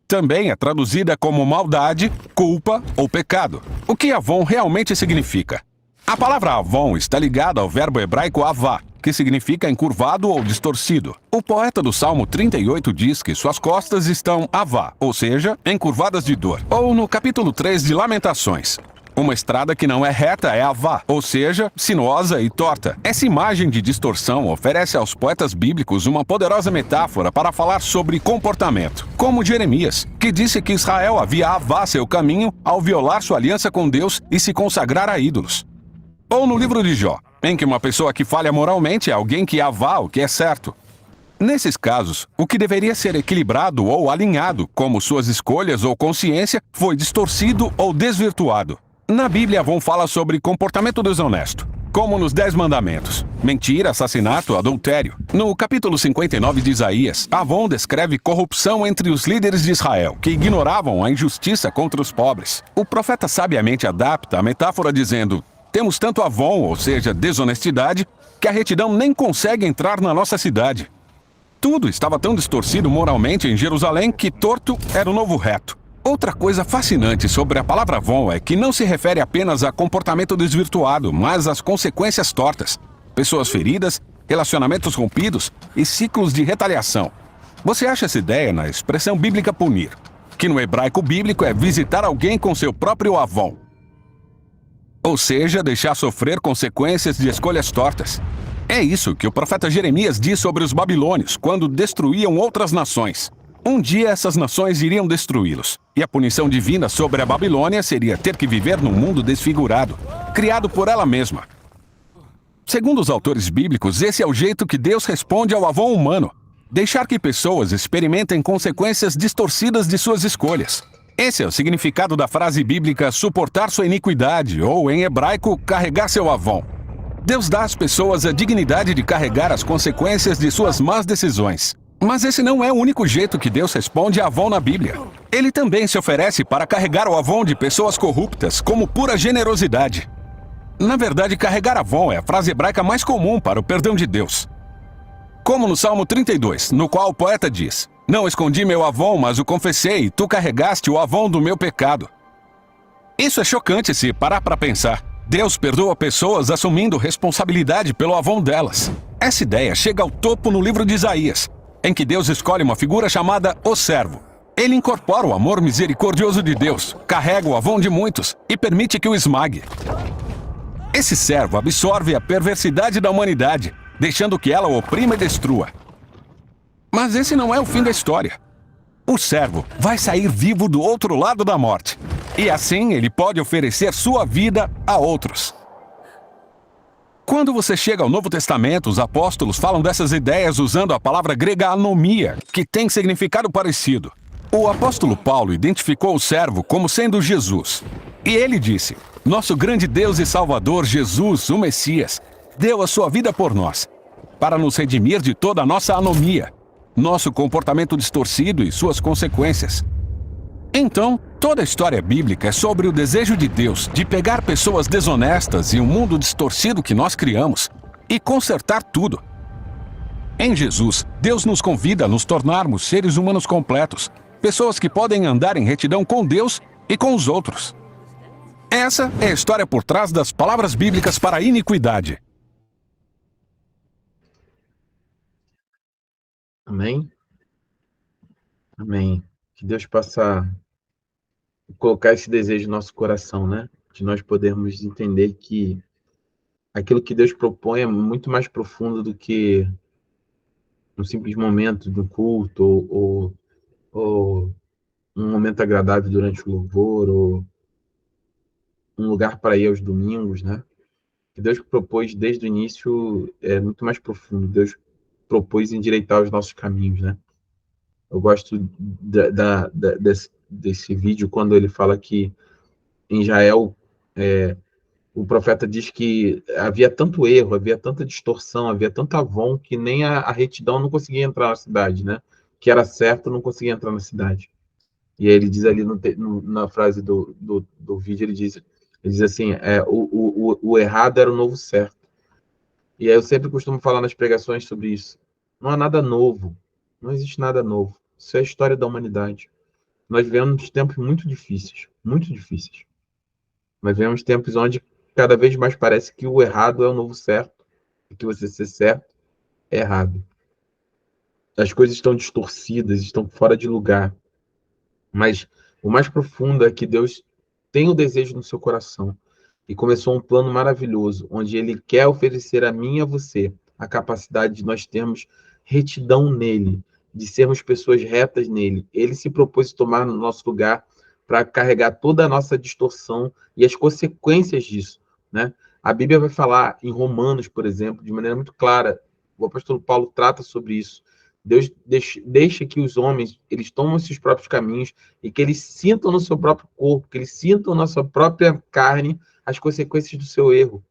Speaker 4: Também é traduzida como maldade, culpa ou pecado. O que avon realmente significa? A palavra avon está ligada ao verbo hebraico avá, que significa encurvado ou distorcido. O poeta do Salmo 38 diz que suas costas estão avá, ou seja, encurvadas de dor. Ou no capítulo 3 de Lamentações, uma estrada que não é reta é avá, ou seja, sinuosa e torta. Essa imagem de distorção oferece aos poetas bíblicos uma poderosa metáfora para falar sobre comportamento, como Jeremias, que disse que Israel havia avá seu caminho ao violar sua aliança com Deus e se consagrar a ídolos. Ou no livro de Jó, em que uma pessoa que falha moralmente é alguém que avá o que é certo. Nesses casos, o que deveria ser equilibrado ou alinhado, como suas escolhas ou consciência, foi distorcido ou desvirtuado. Na Bíblia, Avon fala sobre comportamento desonesto, como nos 10 mandamentos: mentira, assassinato, adultério. No capítulo 59 de Isaías, Avon descreve corrupção entre os líderes de Israel, que ignoravam a injustiça contra os pobres. O profeta sabiamente adapta a metáfora dizendo: temos tanto avon, ou seja, desonestidade, que a retidão nem consegue entrar na nossa cidade. Tudo estava tão distorcido moralmente em Jerusalém que torto era o novo reto. Outra coisa fascinante sobre a palavra avon é que não se refere apenas a comportamento desvirtuado, mas às consequências tortas. Pessoas feridas, relacionamentos rompidos e ciclos de retaliação. Você acha essa ideia na expressão bíblica punir, que no hebraico bíblico é visitar alguém com seu próprio avon. Ou seja, deixar sofrer consequências de escolhas tortas. É isso que o profeta Jeremias diz sobre os babilônios quando destruíam outras nações. Um dia essas nações iriam destruí-los, e a punição divina sobre a Babilônia seria ter que viver num mundo desfigurado, criado por ela mesma. Segundo os autores bíblicos, esse é o jeito que Deus responde ao avon humano: deixar que pessoas experimentem consequências distorcidas de suas escolhas. Esse é o significado da frase bíblica suportar sua iniquidade, ou em hebraico, carregar seu avon. Deus dá às pessoas a dignidade de carregar as consequências de suas más decisões. Mas esse não é o único jeito que Deus responde a avon na Bíblia. Ele também se oferece para carregar o avon de pessoas corruptas como pura generosidade. Na verdade, carregar avon é a frase hebraica mais comum para o perdão de Deus. Como no Salmo 32, no qual o poeta diz: não escondi meu avon, mas o confessei, e tu carregaste o avon do meu pecado. Isso é chocante se parar para pensar. Deus perdoa pessoas assumindo responsabilidade pelo avon delas. Essa ideia chega ao topo no livro de Isaías, em que Deus escolhe uma figura chamada o servo. Ele incorpora o amor misericordioso de Deus, carrega o avon de muitos e permite que o esmague. Esse servo absorve a perversidade da humanidade, deixando que ela o oprima e destrua. Mas esse não é o fim da história. o servo vai sair vivo do outro lado da morte. E assim ele pode oferecer sua vida a outros. Quando você chega ao Novo Testamento, os apóstolos falam dessas ideias usando a palavra grega anomia, que tem significado parecido. O apóstolo Paulo identificou o servo como sendo Jesus. E ele disse: nosso grande Deus e Salvador, Jesus, o Messias, deu a sua vida por nós, para nos redimir de toda a nossa anomia, nosso comportamento distorcido e suas consequências. Então, toda a história bíblica é sobre o desejo de Deus de pegar pessoas desonestas e um mundo distorcido que nós criamos e consertar tudo. Em Jesus, Deus nos convida a nos tornarmos seres humanos completos, pessoas que podem andar em retidão com Deus e com os outros. Essa é a história por trás das palavras bíblicas para a iniquidade.
Speaker 1: Amém? Amém. Que Deus possa colocar esse desejo no nosso coração, né? De nós podermos entender que aquilo que Deus propõe é muito mais profundo do que um simples momento de um culto ou um momento agradável durante o louvor ou um lugar para ir aos domingos, né? Que Deus propôs desde o início é muito mais profundo. Deus propôs endireitar os nossos caminhos, né? Eu gosto desse vídeo quando ele fala que em Israel o profeta diz que havia tanto erro, havia tanta distorção, havia tanto avon que nem a retidão não conseguia entrar na cidade, né? Que era certo não conseguia entrar na cidade. E aí ele diz ali na frase do vídeo, ele diz assim, o errado era o novo certo. E aí eu sempre costumo falar nas pregações sobre isso. Não há nada novo. Não existe nada novo. Isso é a história da humanidade. Nós vivemos tempos muito difíceis. Muito difíceis. Nós vivemos tempos onde cada vez mais parece que o errado é o novo certo. E que você ser certo é errado. As coisas estão distorcidas, estão fora de lugar. Mas o mais profundo é que Deus tem o desejo no seu coração e começou um plano maravilhoso, onde Ele quer oferecer a mim e a você a capacidade de nós termos retidão nele, de sermos pessoas retas nele. Ele se propôs tomar no nosso lugar para carregar toda a nossa distorção e as consequências disso, né? A Bíblia vai falar em Romanos, por exemplo, de maneira muito clara. O apóstolo Paulo trata sobre isso. Deus deixa que os homens, eles tomem seus próprios caminhos e que eles sintam no seu próprio corpo, que eles sintam na sua própria carne as consequências do seu erro.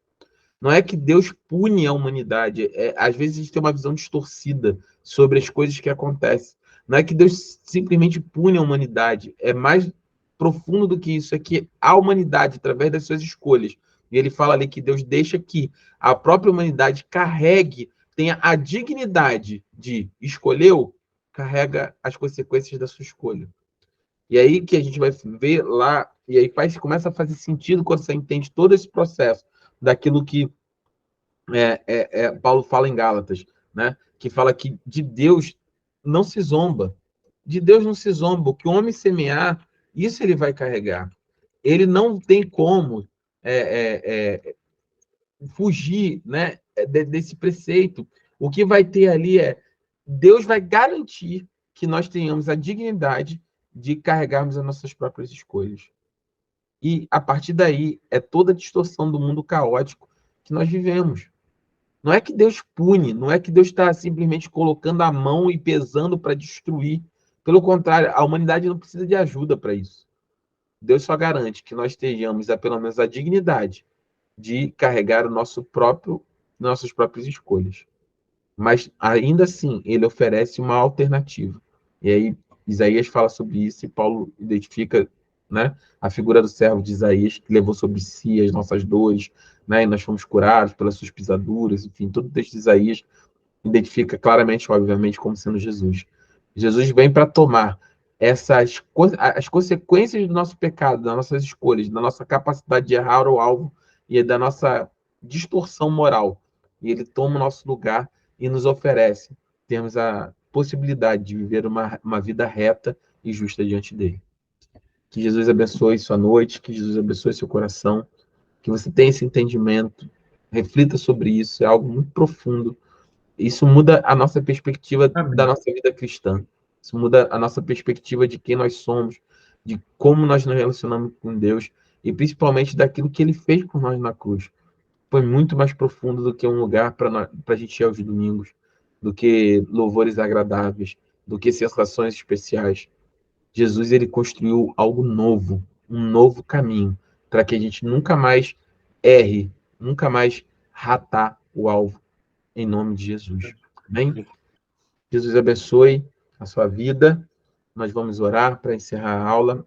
Speaker 1: Não é que Deus pune a humanidade. Às vezes a gente tem uma visão distorcida sobre as coisas que acontecem. Não é que Deus simplesmente pune a humanidade. É mais profundo do que isso. É que a humanidade, através das suas escolhas, e ele fala ali que Deus deixa que a própria humanidade carregue, tenha a dignidade de escolheu, carrega as consequências da sua escolha. E aí que a gente vai ver lá, e aí começa a fazer sentido quando você entende todo esse processo daquilo que Paulo fala em Gálatas, né? Que fala que de Deus não se zomba. De Deus não se zomba. O que o homem semear, isso ele vai carregar. Ele não tem como fugir, né, desse preceito. O que vai ter ali Deus vai garantir que nós tenhamos a dignidade de carregarmos as nossas próprias escolhas. E, a partir daí, é toda a distorção do mundo caótico que nós vivemos. Não é que Deus pune, não é que Deus está simplesmente colocando a mão e pesando para destruir. Pelo contrário, a humanidade não precisa de ajuda para isso. Deus só garante que nós tenhamos, pelo menos, a dignidade de carregar nossas próprias escolhas. Mas, ainda assim, ele oferece uma alternativa. E aí, Isaías fala sobre isso e Paulo identifica, né, a figura do servo de Isaías, que levou sobre si as nossas dores, né, e nós fomos curados pelas suas pisaduras. Enfim, todo o texto de Isaías identifica claramente, obviamente, como sendo Jesus. Jesus vem para tomar as consequências do nosso pecado, das nossas escolhas, da nossa capacidade de errar o alvo e da nossa distorção moral. E ele toma o nosso lugar e nos oferece. Temos a possibilidade de viver uma vida reta e justa diante dele. Que Jesus abençoe sua noite, que Jesus abençoe seu coração, que você tenha esse entendimento, reflita sobre isso, é algo muito profundo. Isso muda a nossa perspectiva da nossa vida cristã. Isso muda a nossa perspectiva de quem nós somos, de como nós nos relacionamos com Deus e principalmente daquilo que Ele fez por nós na cruz. Foi muito mais profundo do que um lugar para a gente ir aos domingos, do que louvores agradáveis, do que sensações especiais. Jesus, ele construiu algo novo, um novo caminho, para que a gente nunca mais erre, nunca mais ratar o alvo, em nome de Jesus. Amém? Jesus abençoe a sua vida. Nós vamos orar para encerrar a aula,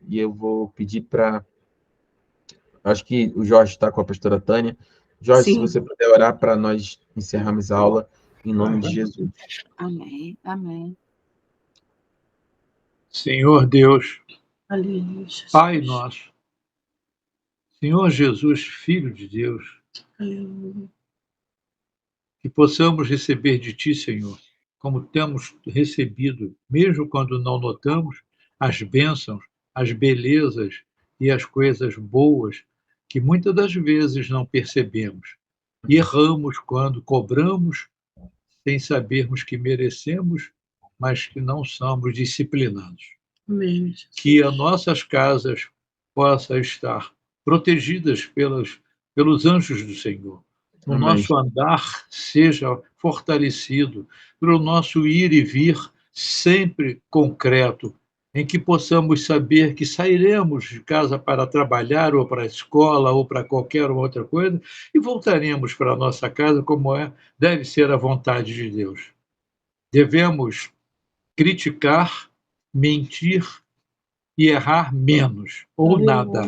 Speaker 1: e eu vou pedir para... Acho que o Jorge está com a pastora Tânia. Jorge, se você puder orar para nós encerrarmos a aula, em nome de Jesus.
Speaker 3: Amém, amém.
Speaker 5: Senhor Deus, Pai nosso, Senhor Jesus, Filho de Deus, que possamos receber de Ti, Senhor, como temos recebido, mesmo quando não notamos, as bênçãos, as belezas e as coisas boas que muitas das vezes não percebemos. E erramos quando cobramos sem sabermos que merecemos, mas que não somos disciplinados.
Speaker 6: Amém.
Speaker 5: Que as nossas casas possam estar protegidas pelos anjos do Senhor. O
Speaker 1: Amém.
Speaker 5: nosso andar seja fortalecido, pelo nosso ir e vir sempre concreto, em que possamos saber que sairemos de casa para trabalhar, ou para a escola, ou para qualquer outra coisa, e voltaremos para a nossa casa como deve ser a vontade de Deus. Devemos criticar, mentir e errar menos, ou nada.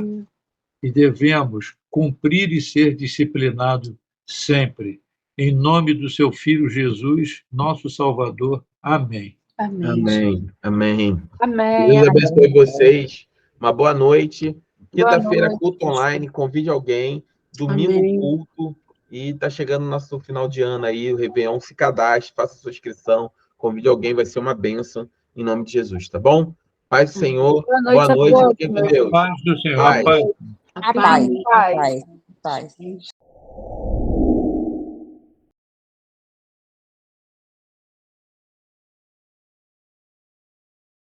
Speaker 5: E devemos cumprir e ser disciplinados sempre. Em nome do seu Filho Jesus, nosso Salvador. Amém.
Speaker 1: Amém. Amém.
Speaker 3: Amém.
Speaker 1: Deus abençoe vocês. Uma boa noite.
Speaker 3: Boa
Speaker 1: Quinta-feira,
Speaker 3: noite.
Speaker 1: culto online. Convide alguém. Domingo,
Speaker 6: Amém.
Speaker 1: culto. E está chegando o nosso final de ano aí, o Réveillon. Se cadastre, faça sua inscrição. Convide alguém, vai ser uma bênção. Em nome de Jesus, tá bom? Paz do Senhor.
Speaker 3: Boa noite a
Speaker 1: Boa noite.
Speaker 3: todos.
Speaker 1: Fiquem com Deus.
Speaker 5: Paz do Senhor.
Speaker 1: Paz.
Speaker 5: Paz.
Speaker 2: A paz, a
Speaker 3: Paz.
Speaker 2: paz, paz.